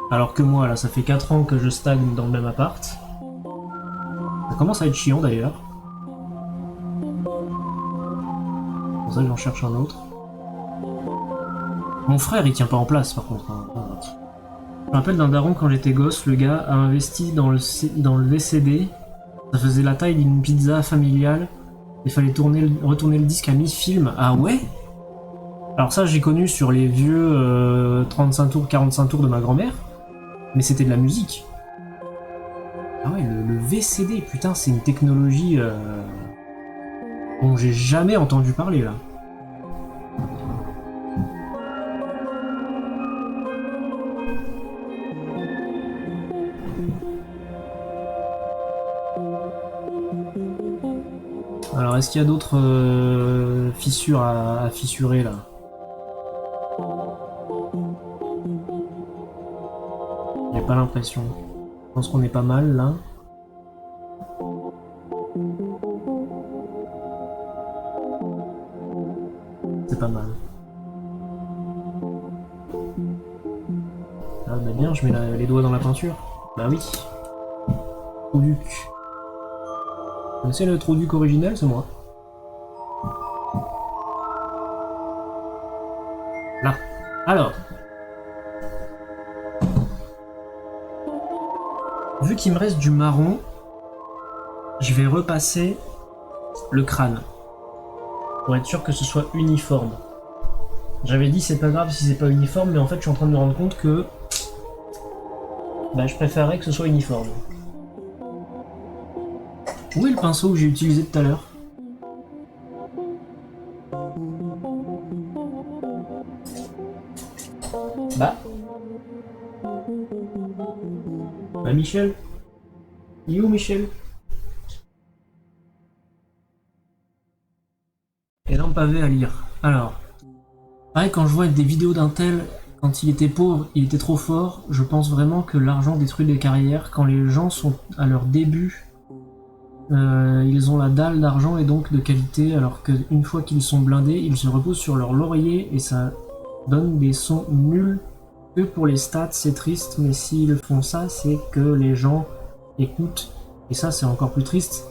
Alors que moi, là, ça fait 4 ans que je stagne dans le même appart. Ça commence à être chiant d'ailleurs. C'est pour ça que j'en cherche un autre. Mon frère, il tient pas en place par contre. Hein. Je me rappelle d'un daron quand j'étais gosse, le gars a investi dans le VCD. Ça faisait la taille d'une pizza familiale. Il fallait retourner le disque à mi-film. Ah ouais? Alors ça, j'ai connu sur les vieux 35 tours, 45 tours de ma grand-mère. Mais c'était de la musique. Ah ouais, le VCD, putain, c'est une technologie dont j'ai jamais entendu parler, là. Alors, est-ce qu'il y a d'autres fissures à fissurer, là? J'ai pas l'impression. Je pense qu'on est pas mal, là. C'est pas mal. Ah bah bien, je mets les doigts dans la peinture. Bah oui. Trou-duc. Vous connaissez le Trou-duc originel, c'est moi. Là. Alors. Vu qu'il me reste du marron, je vais repasser le crâne. Pour être sûr que ce soit uniforme. J'avais dit c'est pas grave si c'est pas uniforme, mais en fait je suis en train de me rendre compte que bah, je préférerais que ce soit uniforme. Où est le pinceau que j'ai utilisé tout à l'heure? Bah Michel? Il est où Michel? Et là on pavé à lire. Alors, pareil quand je vois des vidéos d'un tel, quand il était pauvre, il était trop fort, je pense vraiment que l'argent détruit les carrières. Quand les gens sont à leur début, ils ont la dalle d'argent et donc de qualité, alors qu'une fois qu'ils sont blindés, ils se reposent sur leur laurier et ça donne des sons nuls. Que pour les stats, c'est triste, mais s'ils font ça, c'est que les gens écoutent, et ça c'est encore plus triste,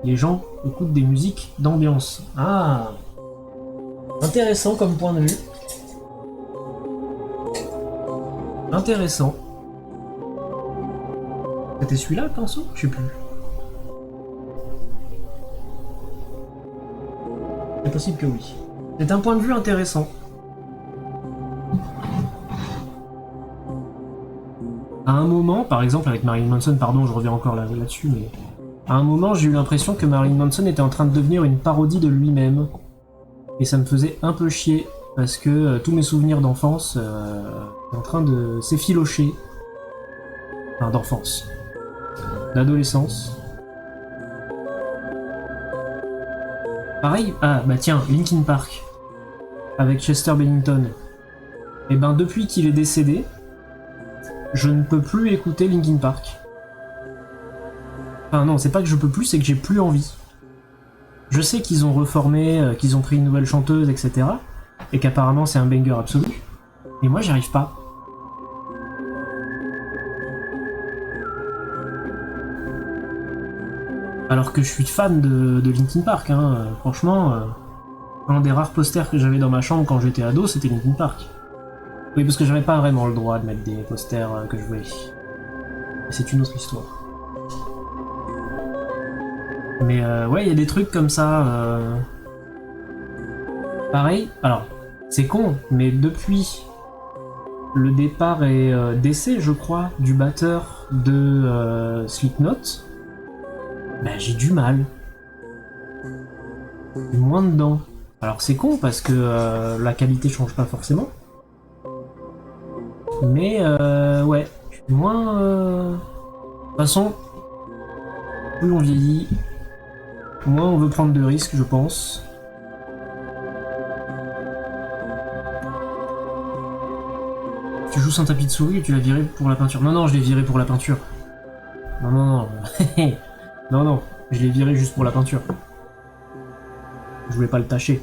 les gens écoutent des musiques d'ambiance. Ah, intéressant comme point de vue. Intéressant. C'était celui-là le pinceau? Je sais plus. C'est possible que oui. C'est un point de vue intéressant. À un moment, par exemple avec Marilyn Manson, pardon, je reviens encore là-dessus, mais à un moment, j'ai eu l'impression que Marilyn Manson était en train de devenir une parodie de lui-même. Et ça me faisait un peu chier, parce que tous mes souvenirs d'enfance sont en train de s'effilocher. Enfin, d'enfance. D'adolescence. Pareil, ah bah tiens, Linkin Park. Avec Chester Bennington. Et ben depuis qu'il est décédé, je ne peux plus écouter Linkin Park. Enfin non, c'est pas que je peux plus, c'est que j'ai plus envie. Je sais qu'ils ont reformé, qu'ils ont pris une nouvelle chanteuse, etc. Et qu'apparemment c'est un banger absolu. Mais moi j'y arrive pas. Alors que je suis fan de Linkin Park, hein. Franchement, un des rares posters que j'avais dans ma chambre quand j'étais ado, c'était Linkin Park. Oui, parce que j'avais pas vraiment le droit de mettre des posters que je voulais. C'est une autre histoire. Mais ouais, il y a des trucs comme ça. Pareil, alors, c'est con, mais depuis le départ et décès, je crois, du batteur de Slipknot, bah j'ai du mal. Moins dedans. Alors c'est con parce que la qualité change pas forcément. Mais ouais, je suis moins... De toute façon, plus on vieillit, moins on veut prendre de risques, je pense. Tu joues sans tapis de souris et tu l'as viré pour la peinture. Non, non, je l'ai viré pour la peinture. Non, non, non. Non, non, je l'ai viré juste pour la peinture. Je voulais pas le tâcher.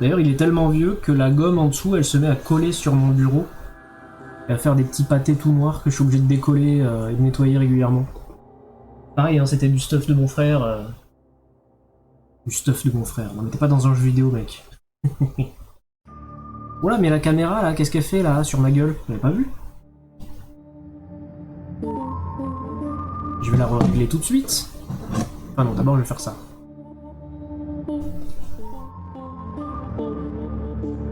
D'ailleurs, il est tellement vieux que la gomme en dessous, elle se met à coller sur mon bureau. Et à faire des petits pâtés tout noirs que je suis obligé de décoller et de nettoyer régulièrement. Pareil, hein, c'était du stuff de mon frère. Du stuff de mon frère. Non mais t'es pas dans un jeu vidéo, mec. Voilà, mais la caméra, là, qu'est-ce qu'elle fait, là, sur ma gueule? Vous l'avez pas vu? Je vais la régler tout de suite. Enfin non, d'abord je vais faire ça.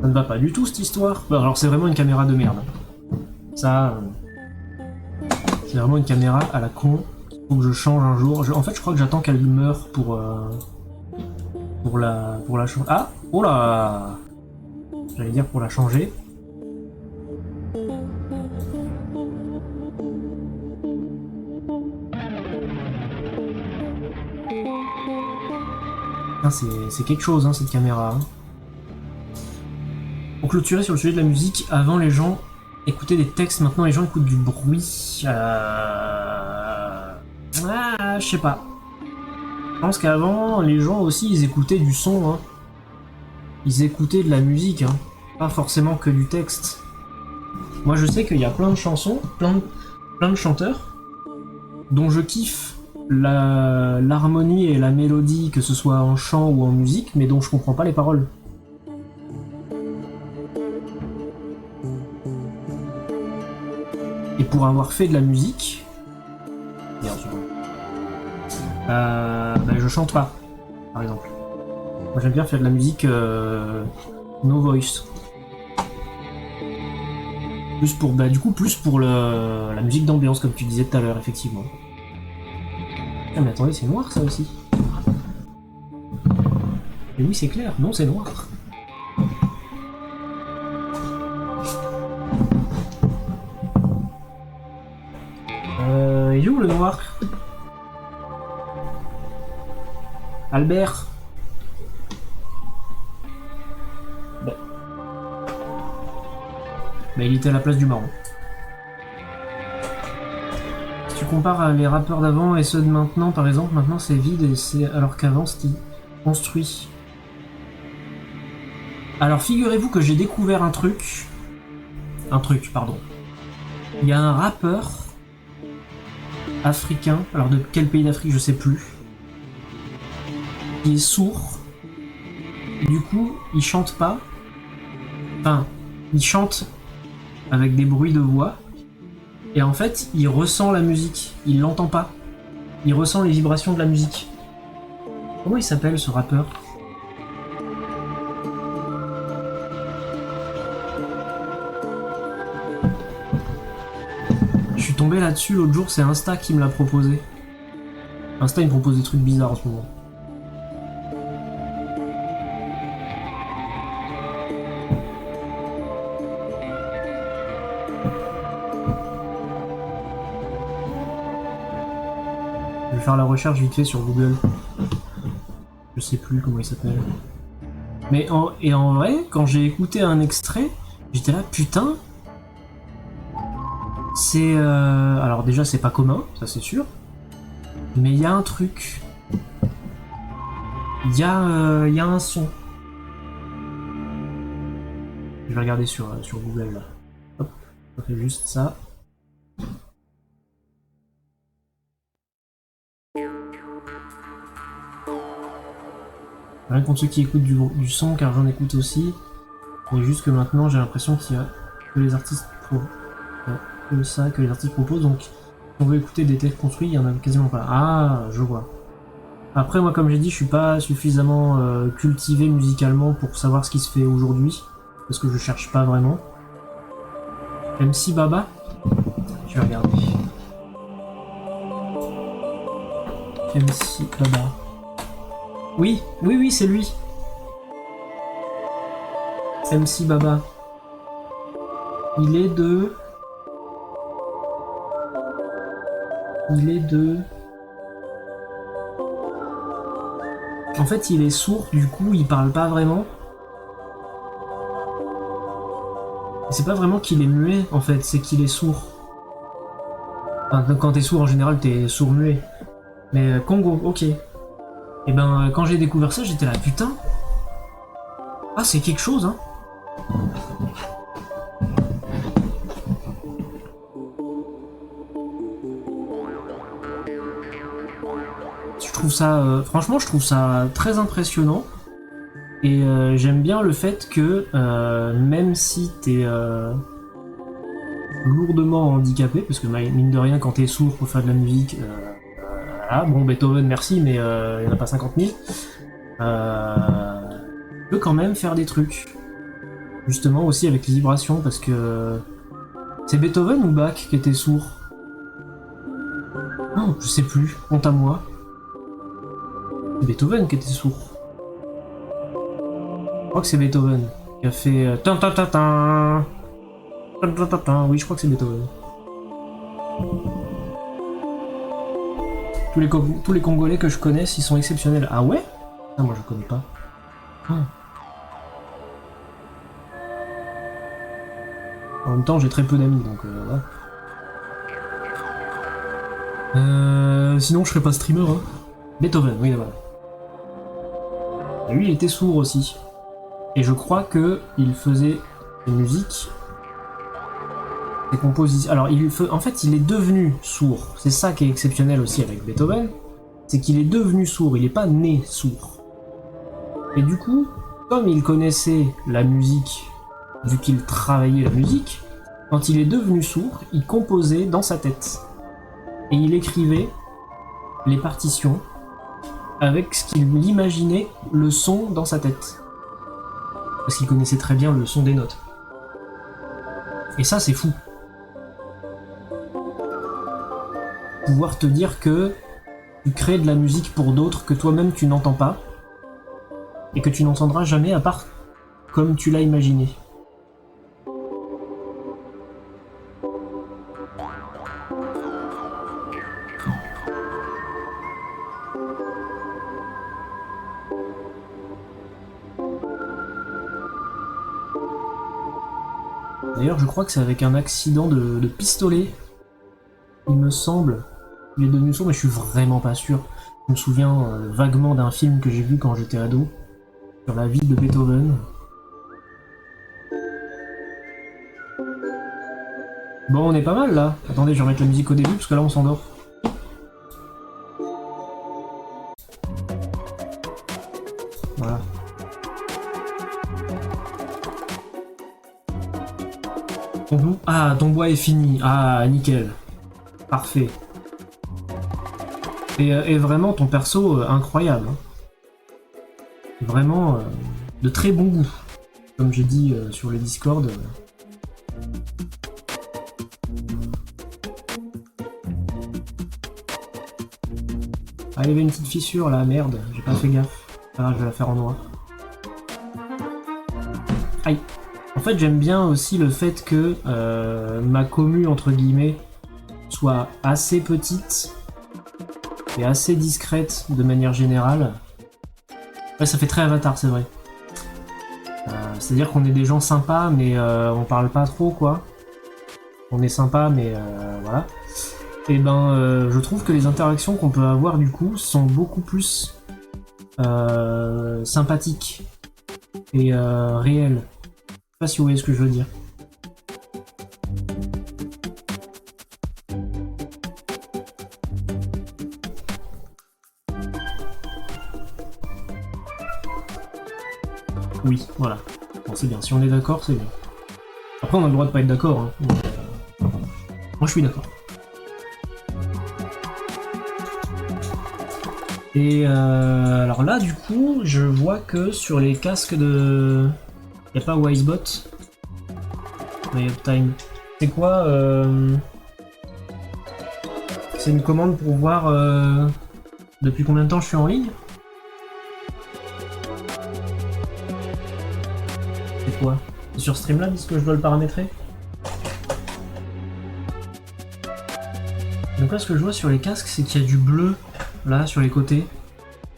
Ça ne va pas du tout, cette histoire. Bon, alors c'est vraiment une caméra de merde. Ça... c'est vraiment une caméra à la con. Faut que je change un jour. En fait, je crois que j'attends qu'elle meure pour la changer. Ah! Oh là! J'allais dire pour la changer. C'est quelque chose, hein, cette caméra. Hein. Pour clôturer sur le sujet de la musique, avant les gens écoutaient des textes, maintenant les gens écoutent du bruit. Ah, je sais pas. Je pense qu'avant, les gens aussi, ils écoutaient du son. Hein. Ils écoutaient de la musique, hein. Pas forcément que du texte. Moi, je sais qu'il y a plein de chansons, plein de chanteurs, dont je kiffe l'harmonie et la mélodie, que ce soit en chant ou en musique, mais dont je comprends pas les paroles. Et pour avoir fait de la musique, je chante pas, par exemple. Moi j'aime bien faire de la musique no voice. Plus pour, plus pour la musique d'ambiance, comme tu disais tout à l'heure, effectivement. Ah mais attendez, c'est noir ça aussi. Et oui, c'est clair, non, c'est noir. Il est où le noir? Albert? Bon. Bah, il était à la place du marron. Si tu compares les rappeurs d'avant et ceux de maintenant, par exemple, maintenant c'est vide et c'est alors qu'avant c'était construit. Alors figurez-vous que j'ai découvert un truc, pardon. Il y a un rappeur africain, alors de quel pays d'Afrique je sais plus, qui est sourd. Du coup, il chante pas. Enfin, il chante avec des bruits de voix. Et en fait, il ressent la musique. Il l'entend pas. Il ressent les vibrations de la musique. Comment il s'appelle ce rappeur ? tombé là-dessus l'autre jour, c'est Insta qui me l'a proposé. Insta, il me propose des trucs bizarres en ce moment. Je vais faire la recherche vite fait sur Google. Je sais plus comment il s'appelle. Mais en vrai, quand j'ai écouté un extrait, j'étais là, putain. C'est... Alors déjà, c'est pas commun, ça c'est sûr. Mais il y a un truc. Il y a un son. Je vais regarder sur Google là. Hop, ça fait juste ça. Rien contre ceux qui écoutent du son, car j'en écoute aussi. Mais juste que maintenant, j'ai l'impression qu'il y a que les artistes que les artistes proposent. Donc, si on veut écouter des textes construits, il y en a quasiment pas. Ah, je vois. Après, moi, comme j'ai dit, je suis pas suffisamment cultivé musicalement pour savoir ce qui se fait aujourd'hui, parce que je cherche pas vraiment. MC Baba, je vais regarder. MC Baba. Oui, c'est lui. MC Baba. Il est de... En fait, il est sourd, du coup, il parle pas vraiment. C'est pas vraiment qu'il est muet, en fait, c'est qu'il est sourd. Enfin, quand t'es sourd, en général, t'es sourd-muet. Mais Congo, ok. Et ben, quand j'ai découvert ça, j'étais là, putain. Ah, c'est quelque chose, hein. Je trouve ça, franchement, je trouve ça très impressionnant. Et j'aime bien le fait que, même si t'es lourdement handicapé, parce que mine de rien, quand t'es sourd pour faire de la musique, voilà, bon, Beethoven, merci, mais il n'y en a pas 50 000. Tu peux quand même faire des trucs. Justement, aussi avec les vibrations, parce que... C'est Beethoven ou Bach qui était sourd? Non, je sais plus, honte à moi. Beethoven qui était sourd. Je crois que c'est Beethoven qui a fait... Oui, je crois que c'est Beethoven. Tous les Congolais que je connais, ils sont exceptionnels. Ah ouais? Ah, moi je connais pas. Ah. En même temps, j'ai très peu d'amis, donc voilà. Sinon, je serais pas streamer, hein. Beethoven, oui, voilà. Et lui, il était sourd aussi. Et je crois que il faisait des musiques, des compositions. Alors, en fait, il est devenu sourd. C'est ça qui est exceptionnel aussi avec Beethoven, c'est qu'il est devenu sourd. Il n'est pas né sourd. Et du coup, comme il connaissait la musique, vu qu'il travaillait la musique, quand il est devenu sourd, il composait dans sa tête. Et il écrivait les partitions avec ce qu'il imaginait le son dans sa tête. Parce qu'il connaissait très bien le son des notes. Et ça, c'est fou. Pouvoir te dire que tu crées de la musique pour d'autres que toi-même tu n'entends pas, et que tu n'entendras jamais à part comme tu l'as imaginé. D'ailleurs, je crois que c'est avec un accident de pistolet, il me semble. Il est devenu sourd, mais je suis vraiment pas sûr. Je me souviens vaguement d'un film que j'ai vu quand j'étais ado, sur la vie de Beethoven. Bon, on est pas mal là. Attendez, je vais remettre la musique au début, parce que là on s'endort. Voilà. Ah, ton bois est fini. Ah, nickel. Parfait. Et vraiment, ton perso, incroyable. Hein. Vraiment, de très bon goût. Comme j'ai dit sur le Discord. Ah, il y avait une petite fissure là, merde, j'ai pas fait gaffe. Ah, je vais la faire en noir. Aïe. En fait, j'aime bien aussi le fait que ma commu, entre guillemets, soit assez petite et assez discrète de manière générale. Ouais, ça fait très Avatar, c'est vrai. C'est-à-dire qu'on est des gens sympas, mais on parle pas trop, quoi. On est sympa, mais voilà. Et ben, je trouve que les interactions qu'on peut avoir, du coup, sont beaucoup plus sympathiques et réelles. Je sais pas si vous voyez ce que je veux dire. Oui, voilà. Bon, c'est bien. Si on est d'accord, c'est bien. Après, on a le droit de pas être d'accord. Hein. Donc, moi, je suis d'accord. Et alors là, du coup, je vois que sur les casques de... Y a pas Wisebot, mais Uptime. C'est quoi C'est une commande pour voir depuis combien de temps je suis en ligne? C'est quoi? C'est sur Streamlabs que je dois le paramétrer? Donc là, ce que je vois sur les casques, c'est qu'il y a du bleu, là, sur les côtés.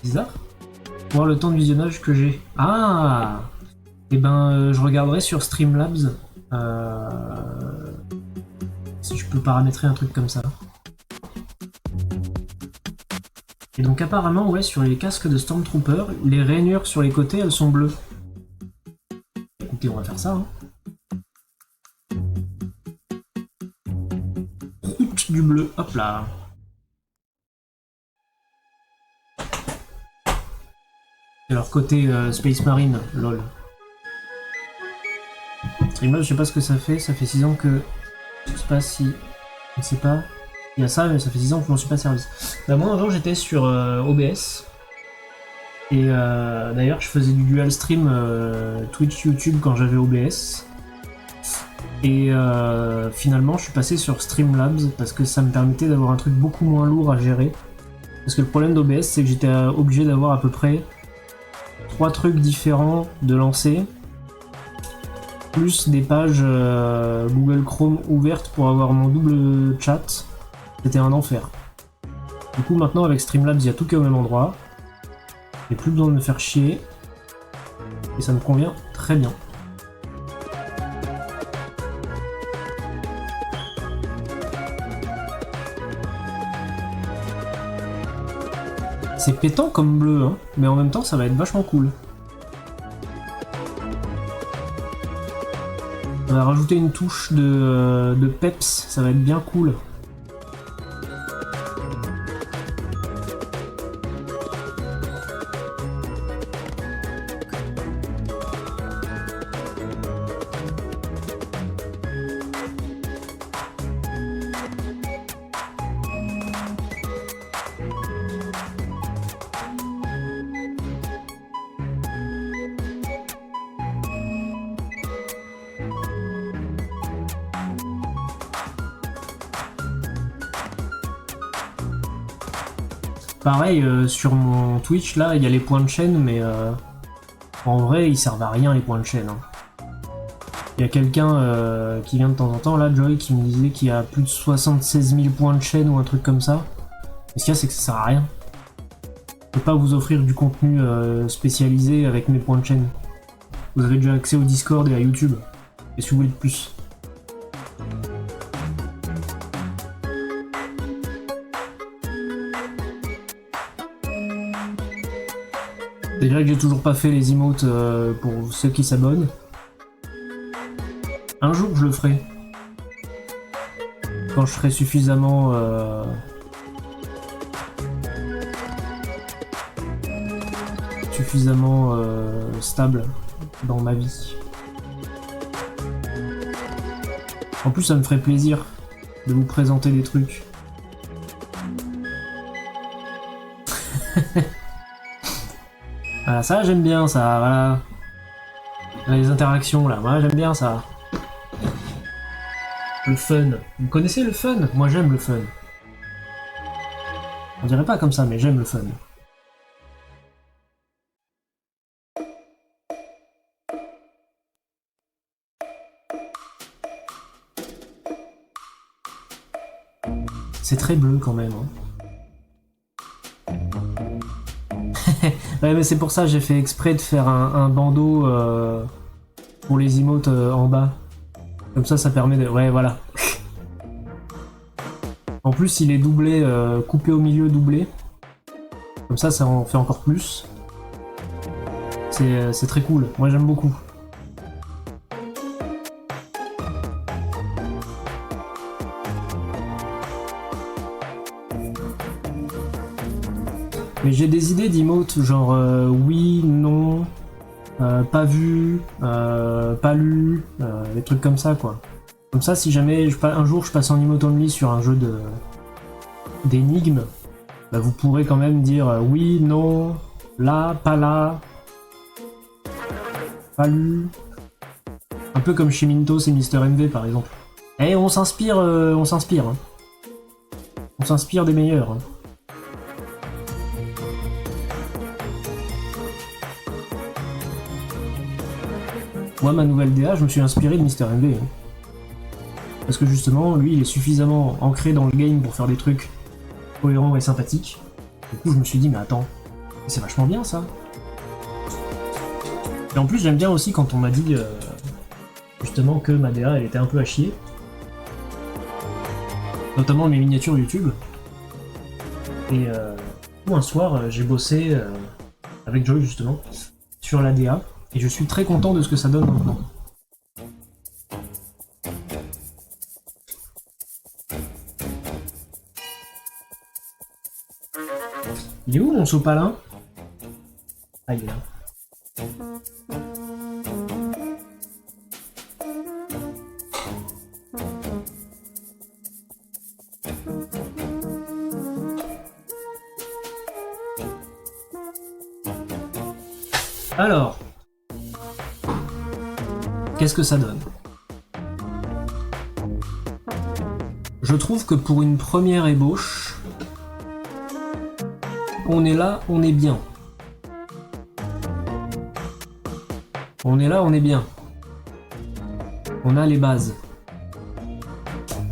Bizarre. Pour voir le temps de visionnage que j'ai. Ah! Et ben, je regarderai sur Streamlabs si je peux paramétrer un truc comme ça. Et donc apparemment, ouais, sur les casques de Stormtrooper, les rainures sur les côtés, elles sont bleues. Écoutez, on va faire ça. Hein. Du bleu, hop là. Et leur côté Space Marine, lol. Streamlabs, je sais pas ce que ça fait 6 ans que... Je sais pas si... Je ne sais pas. Il y a ça, mais ça fait 6 ans que je m'en suis pas servi. Bah moi, un jour, j'étais sur OBS. Et d'ailleurs, je faisais du dual stream Twitch-YouTube quand j'avais OBS. Et finalement, je suis passé sur Streamlabs parce que ça me permettait d'avoir un truc beaucoup moins lourd à gérer. Parce que le problème d'OBS, c'est que j'étais obligé d'avoir à peu près 3 trucs différents de lancer, plus des pages Google Chrome ouvertes pour avoir mon double chat. C'était un enfer. Du coup, maintenant, avec Streamlabs, il y a tout qui est au même endroit. J'ai plus besoin de me faire chier. Et ça me convient très bien. C'est pétant comme bleu, hein, mais en même temps ça va être vachement cool. On va rajouter une touche de peps, ça va être bien cool. Pareil, sur mon Twitch, là, il y a les points de chaîne, mais en vrai, ils servent à rien, les points de chaîne. Hein. Il y a quelqu'un qui vient de temps en temps, là, Joy, qui me disait qu'il y a plus de 76 000 points de chaîne ou un truc comme ça. Et ce qu'il y a, c'est que ça sert à rien. Je peux pas vous offrir du contenu spécialisé avec mes points de chaîne. Vous avez déjà accès au Discord et à YouTube. Et si vous voulez de plus. C'est vrai que j'ai toujours pas fait les emotes pour ceux qui s'abonnent. Un jour je le ferai. Quand je serai suffisamment... stable dans ma vie. En plus ça me ferait plaisir de vous présenter des trucs. Voilà, ça j'aime bien ça, voilà. Les interactions là, moi j'aime bien ça. Le fun. Vous connaissez le fun? Moi j'aime le fun. On dirait pas comme ça, mais j'aime le fun. C'est très bleu quand même. Hein. Ouais, mais c'est pour ça que j'ai fait exprès de faire un bandeau pour les emotes en bas. Comme ça permet de... Ouais, voilà. En plus, il est doublé, coupé au milieu, doublé. Comme ça en fait encore plus. C'est très cool. Moi, j'aime beaucoup. Mais j'ai des idées d'emotes, genre oui, non, pas vu, pas lu, des trucs comme ça, quoi. Comme ça, si jamais un jour je passe en emote only sur un jeu d'énigmes, bah, vous pourrez quand même dire oui, non, là, pas lu. Un peu comme chez Mintos et Mister MV par exemple. Et on s'inspire, hein. On s'inspire des meilleurs. Hein. Moi, ma nouvelle DA, je me suis inspiré de Mister MV. Hein. Parce que justement, lui, il est suffisamment ancré dans le game pour faire des trucs cohérents et sympathiques. Du coup, je me suis dit, mais attends, c'est vachement bien ça. Et en plus, j'aime bien aussi quand on m'a dit justement que ma DA, elle était un peu à chier. Notamment mes miniatures YouTube. Et un soir, j'ai bossé avec Joy justement sur la DA. Et je suis très content de ce que ça donne maintenant. Il est où mon sopalin? Ah, il est là. Alors, qu'est-ce que ça donne? Je trouve que pour une première ébauche, on est là, on est bien. On est là, on est bien. On a les bases.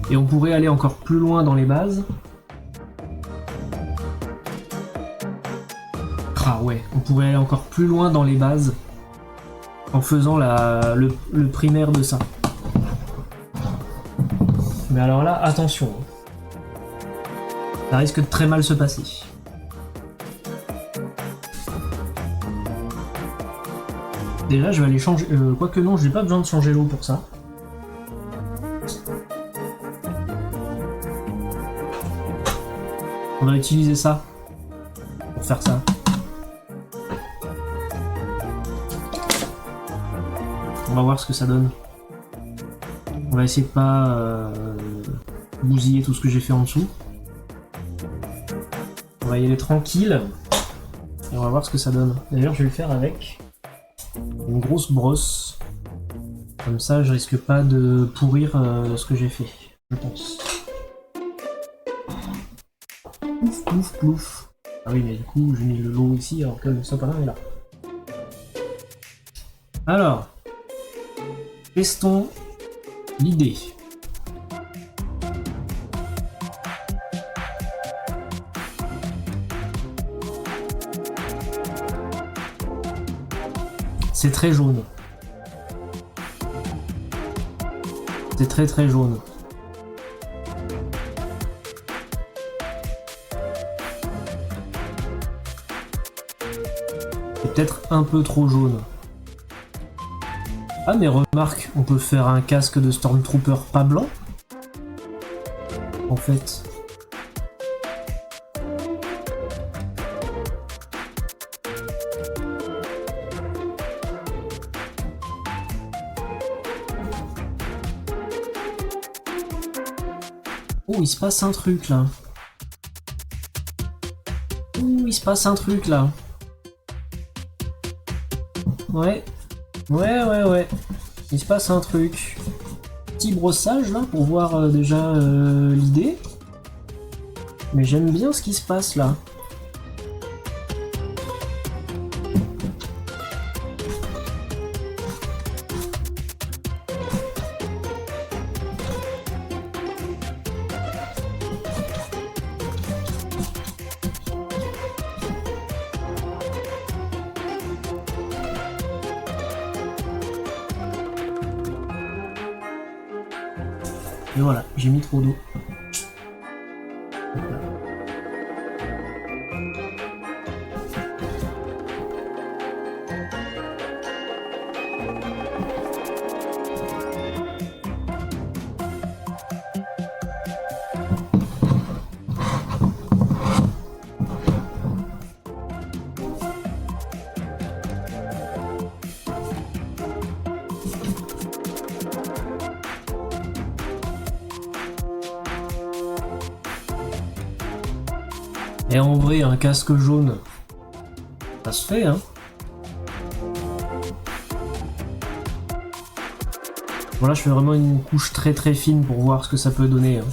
Et on pourrait aller encore plus loin dans les bases. Ah ouais, on pourrait aller encore plus loin dans les bases en faisant le primaire de ça. Mais alors là, attention. Ça risque de très mal se passer. Déjà, je vais aller changer... quoique non, j'ai pas besoin de changer l'eau pour ça. On va utiliser ça pour faire ça. On va voir ce que ça donne. On va essayer de pas bousiller tout ce que j'ai fait en dessous. On va y aller tranquille. Et on va voir ce que ça donne. D'ailleurs, je vais le faire avec une grosse brosse. Comme ça, je risque pas de pourrir ce que j'ai fait, je pense. Plouf, plouf, plouf. Ah oui, mais du coup, j'ai mis le lot ici alors que le sopalin est là. Alors, testons l'idée. C'est très jaune. C'est très très jaune. C'est peut-être un peu trop jaune. Ah mais remarque, on peut faire un casque de Stormtrooper pas blanc. En fait. Oh, il se passe un truc là. Oh, il se passe un truc là. Ouais. Ouais. Il se passe un truc. Petit brossage là pour voir déjà l'idée. Mais j'aime bien ce qui se passe là. Et voilà, j'ai mis trop d'eau. Et en vrai, un casque jaune, ça se fait, hein. Voilà, je fais vraiment une couche très très fine pour voir ce que ça peut donner. Hein.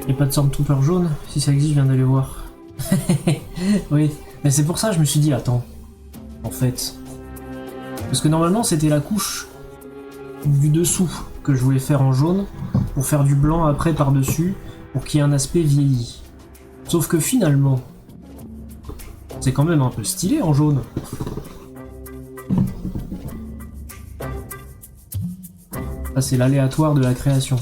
Y'a pas de Stormtrooper jaune? Si ça existe, je viens d'aller voir. Oui, mais c'est pour ça que je me suis dit, attends, en fait. Parce que normalement, c'était la couche du dessous que je voulais faire en jaune, pour faire du blanc après par-dessus, pour qu'il y ait un aspect vieilli. Sauf que finalement, c'est quand même un peu stylé en jaune. Ça, c'est l'aléatoire de la création.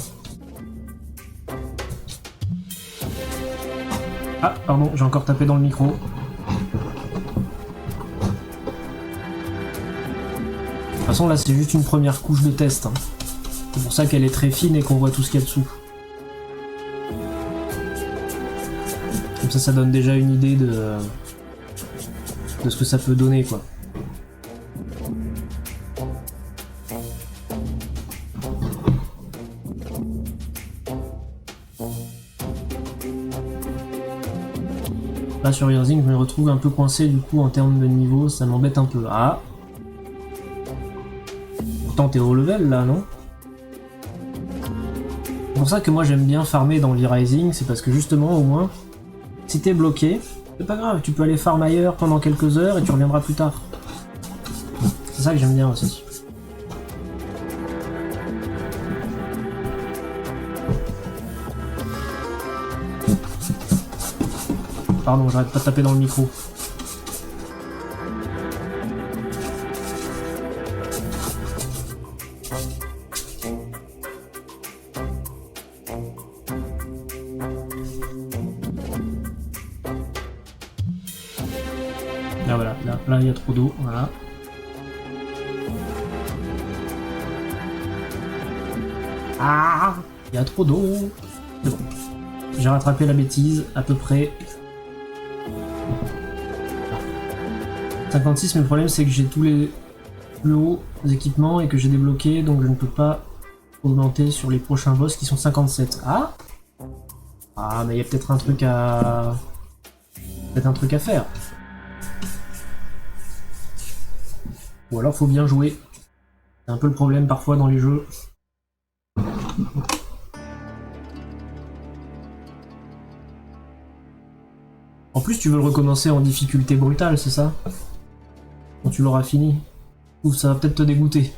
Ah, pardon, j'ai encore tapé dans le micro. De toute façon, là, c'est juste une première couche de test. Hein. C'est pour ça qu'elle est très fine et qu'on voit tout ce qu'il y a dessous. Comme ça donne déjà une idée de ce que ça peut donner, quoi. Là sur Rising, je me retrouve un peu coincé du coup en termes de niveau, ça m'embête un peu. Ah, pourtant t'es haut level là, non? C'est pour ça que moi j'aime bien farmer dans V-Rising, c'est parce que justement au moins, si t'es bloqué, c'est pas grave, tu peux aller farm ailleurs pendant quelques heures et tu reviendras plus tard. C'est ça que j'aime bien aussi. Pardon, j'arrête pas de taper dans le micro. Là voilà, là il y a trop d'eau, voilà. Ah, il y a trop d'eau. C'est bon. J'ai rattrapé la bêtise, à peu près. 56, mais le problème c'est que j'ai tous les plus hauts équipements et que j'ai débloqué, donc je ne peux pas augmenter sur les prochains boss qui sont 57. Ah, ah, mais il y a peut-être un truc à... peut-être un truc à faire. Ou alors faut bien jouer. C'est un peu le problème parfois dans les jeux. En plus, tu veux le recommencer en difficulté brutale, c'est ça? Quand tu l'auras fini. Ouf, ça va peut-être te dégoûter.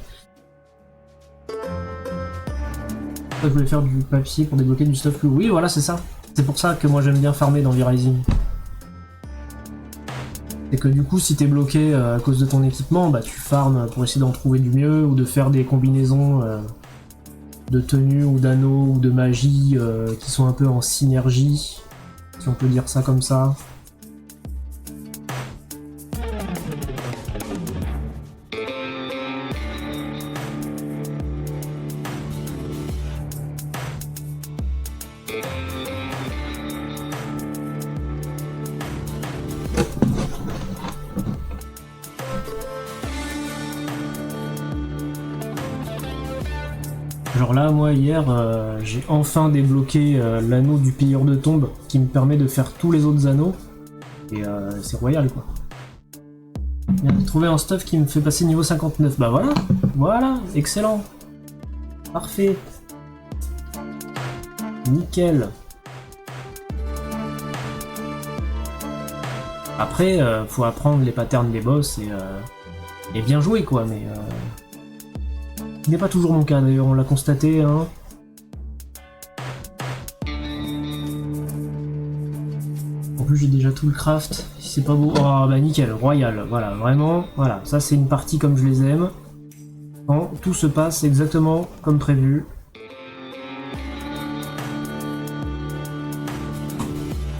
Je voulais faire du papier pour débloquer du stuff. Oui, voilà, c'est ça. C'est pour ça que moi j'aime bien farmer dans V-Rising. C'est que du coup, si t'es bloqué à cause de ton équipement, bah tu farmes pour essayer d'en trouver du mieux ou de faire des combinaisons de tenues ou d'anneaux ou de magie qui sont un peu en synergie, si on peut dire ça comme ça. Genre là, moi hier, j'ai enfin débloqué l'anneau du pilleur de tombe qui me permet de faire tous les autres anneaux. Et c'est royal quoi. J'ai trouvé un stuff qui me fait passer niveau 59. Bah voilà, voilà, excellent. Parfait. Nickel. Après, faut apprendre les patterns des boss et bien jouer quoi, mais... Ce n'est pas toujours mon cas d'ailleurs, on l'a constaté, hein. En plus j'ai déjà tout le craft, si c'est pas beau... Oh bah nickel, royal, voilà, vraiment, voilà, ça c'est une partie comme je les aime. Quand tout se passe exactement comme prévu.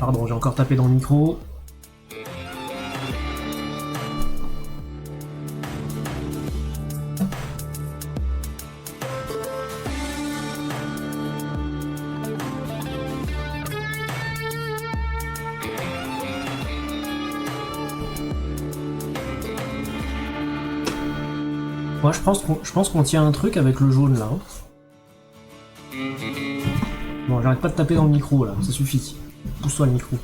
Pardon, j'ai encore tapé dans le micro. Moi je pense qu'on tient un truc avec le jaune là. Bon, j'arrête pas de taper dans le micro là, ça suffit. Pousse-toi le micro.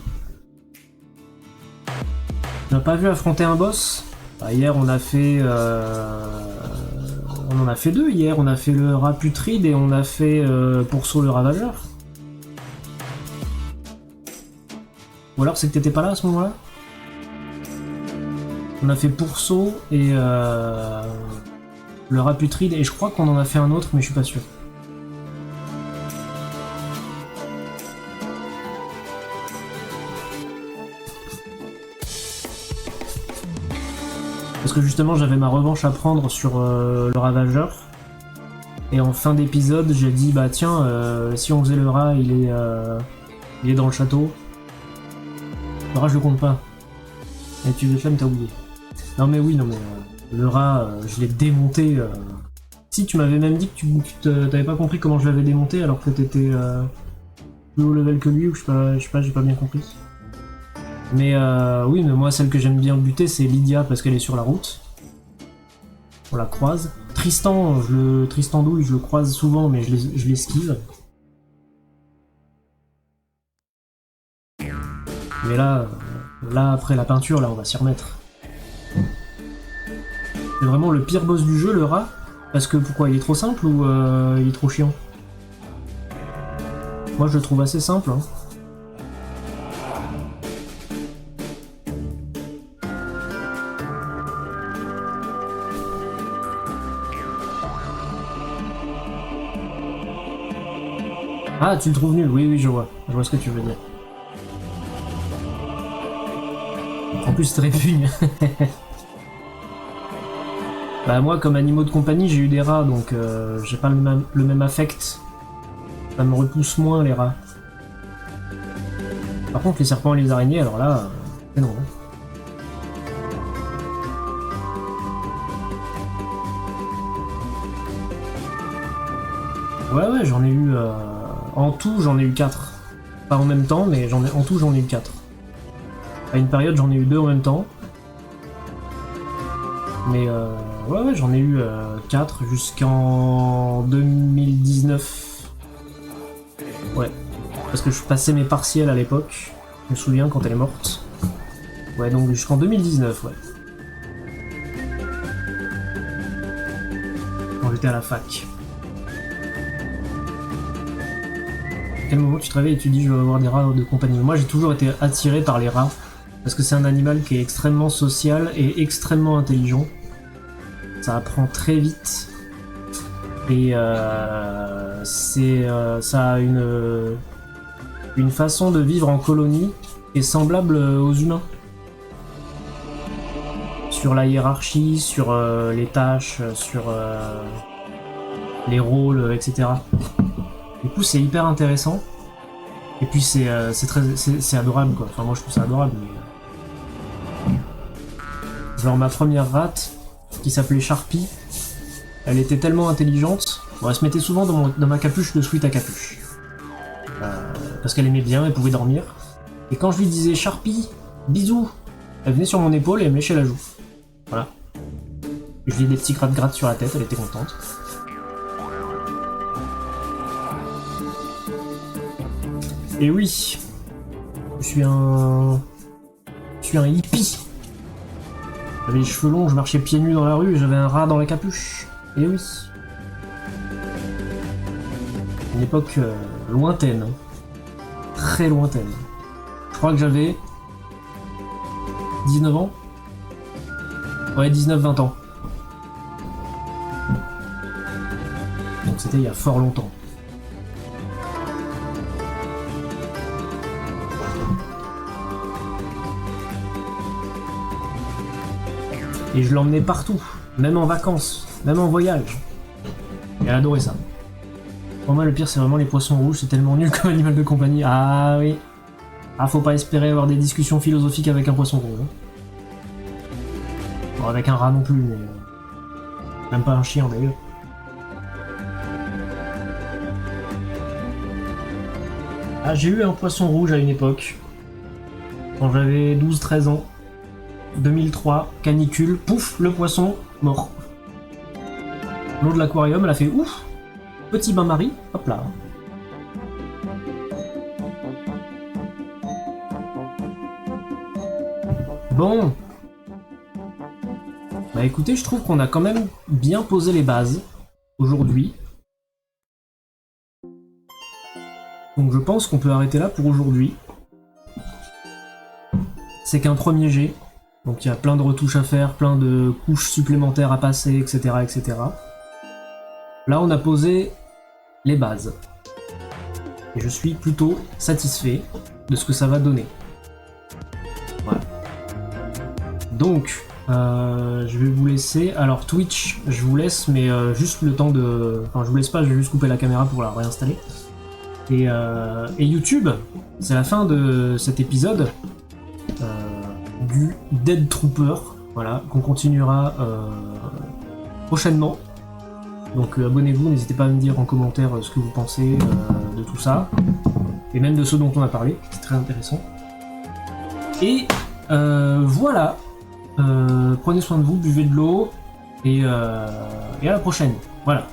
On n'a pas vu affronter un boss. Bah, hier on a fait... On en a fait deux hier, on a fait le rat putride et on a fait Pourceau le ravageur. Ou alors c'est que t'étais pas là à ce moment-là? On a fait Pourceau et le rat putride et je crois qu'on en a fait un autre mais je suis pas sûr. Parce que justement j'avais ma revanche à prendre sur le ravageur. Et en fin d'épisode j'ai dit bah tiens si on faisait le rat il est dans le château. Le rat je le compte pas. Et tu les flammes t'as oublié. Non mais oui non mais le rat je l'ai démonté. Si tu m'avais même dit que tu t'avais pas compris comment je l'avais démonté alors que t'étais plus haut level que lui ou je sais pas j'ai pas bien compris. Mais oui, mais moi celle que j'aime bien buter c'est Lydia parce qu'elle est sur la route. On la croise. Tristan douille, je le croise souvent mais je l'esquive. Mais là après la peinture, là on va s'y remettre. C'est vraiment le pire boss du jeu, le rat. Parce que pourquoi, il est trop simple ou il est trop chiant? Moi je le trouve assez simple. Hein. Ah, tu le trouves nul? Oui, je vois ce que tu veux dire. En plus, c'est répugne. Bah moi, comme animaux de compagnie, j'ai eu des rats, donc j'ai pas le même affect. Ça me repousse moins, les rats. Par contre, les serpents et les araignées, alors là, c'est non. Ouais, j'en ai eu... En tout, j'en ai eu 4. Pas en même temps, mais en tout, j'en ai eu 4. À une période, j'en ai eu 2 en même temps. Mais ouais, j'en ai eu 4 jusqu'en 2019. Ouais. Parce que je passais mes partiels à l'époque. Je me souviens quand elle est morte. Ouais, donc jusqu'en 2019, ouais. Quand j'étais à la fac. quel moment tu te réveilles et tu dis je vais avoir des rats de compagnie? Moi j'ai toujours été attiré par les rats, parce que c'est un animal qui est extrêmement social et extrêmement intelligent. Ça apprend très vite. Et ça a une façon de vivre en colonie qui est semblable aux humains. Sur la hiérarchie, sur les tâches, sur les rôles, etc. Du coup, c'est hyper intéressant. Et puis c'est adorable, quoi. Enfin, moi je trouve ça adorable. Mais... Genre ma première rate, qui s'appelait Sharpie, elle était tellement intelligente. Bon, elle se mettait souvent dans ma capuche de sweat à capuche. Parce qu'elle aimait bien, elle pouvait dormir. Et quand je lui disais Sharpie, bisous, elle venait sur mon épaule et elle me léchait la joue. Voilà. Je lui ai des petits gratte-gratte sur la tête, elle était contente. Et oui, je suis un hippie. J'avais les cheveux longs, je marchais pieds nus dans la rue et j'avais un rat dans la capuche. Et oui. Une époque lointaine. Très lointaine. Je crois que j'avais 19 ans. Ouais, 19-20 ans. Donc c'était il y a fort longtemps. Et je l'emmenais partout, même en vacances, même en voyage. Et elle adorait ça. Pour moi, le pire, c'est vraiment les poissons rouges, c'est tellement nul comme animal de compagnie. Ah oui. Ah, faut pas espérer avoir des discussions philosophiques avec un poisson rouge. Hein. Bon, avec un rat non plus, mais... Même pas un chien, d'ailleurs. Ah, j'ai eu un poisson rouge à une époque. Quand j'avais 12-13 ans. 2003, canicule, pouf, le poisson, mort. L'eau de l'aquarium, elle a fait ouf, petit bain-marie, hop là. Bon. Bah écoutez, je trouve qu'on a quand même bien posé les bases, aujourd'hui. Donc je pense qu'on peut arrêter là pour aujourd'hui. C'est qu'un premier jet. Donc il y a plein de retouches à faire, plein de couches supplémentaires à passer, etc., etc. Là, on a posé les bases. Et je suis plutôt satisfait de ce que ça va donner. Voilà. Donc, je vais vous laisser. Alors Twitch, je vous laisse, mais juste le temps de... Enfin, je vous laisse pas, je vais juste couper la caméra pour la réinstaller. Et YouTube, c'est la fin de cet épisode. Du Dead Trooper, voilà, qu'on continuera prochainement. Donc abonnez-vous, n'hésitez pas à me dire en commentaire ce que vous pensez de tout ça, et même de ce dont on a parlé, c'est très intéressant. Et voilà, prenez soin de vous, buvez de l'eau, et à la prochaine, voilà.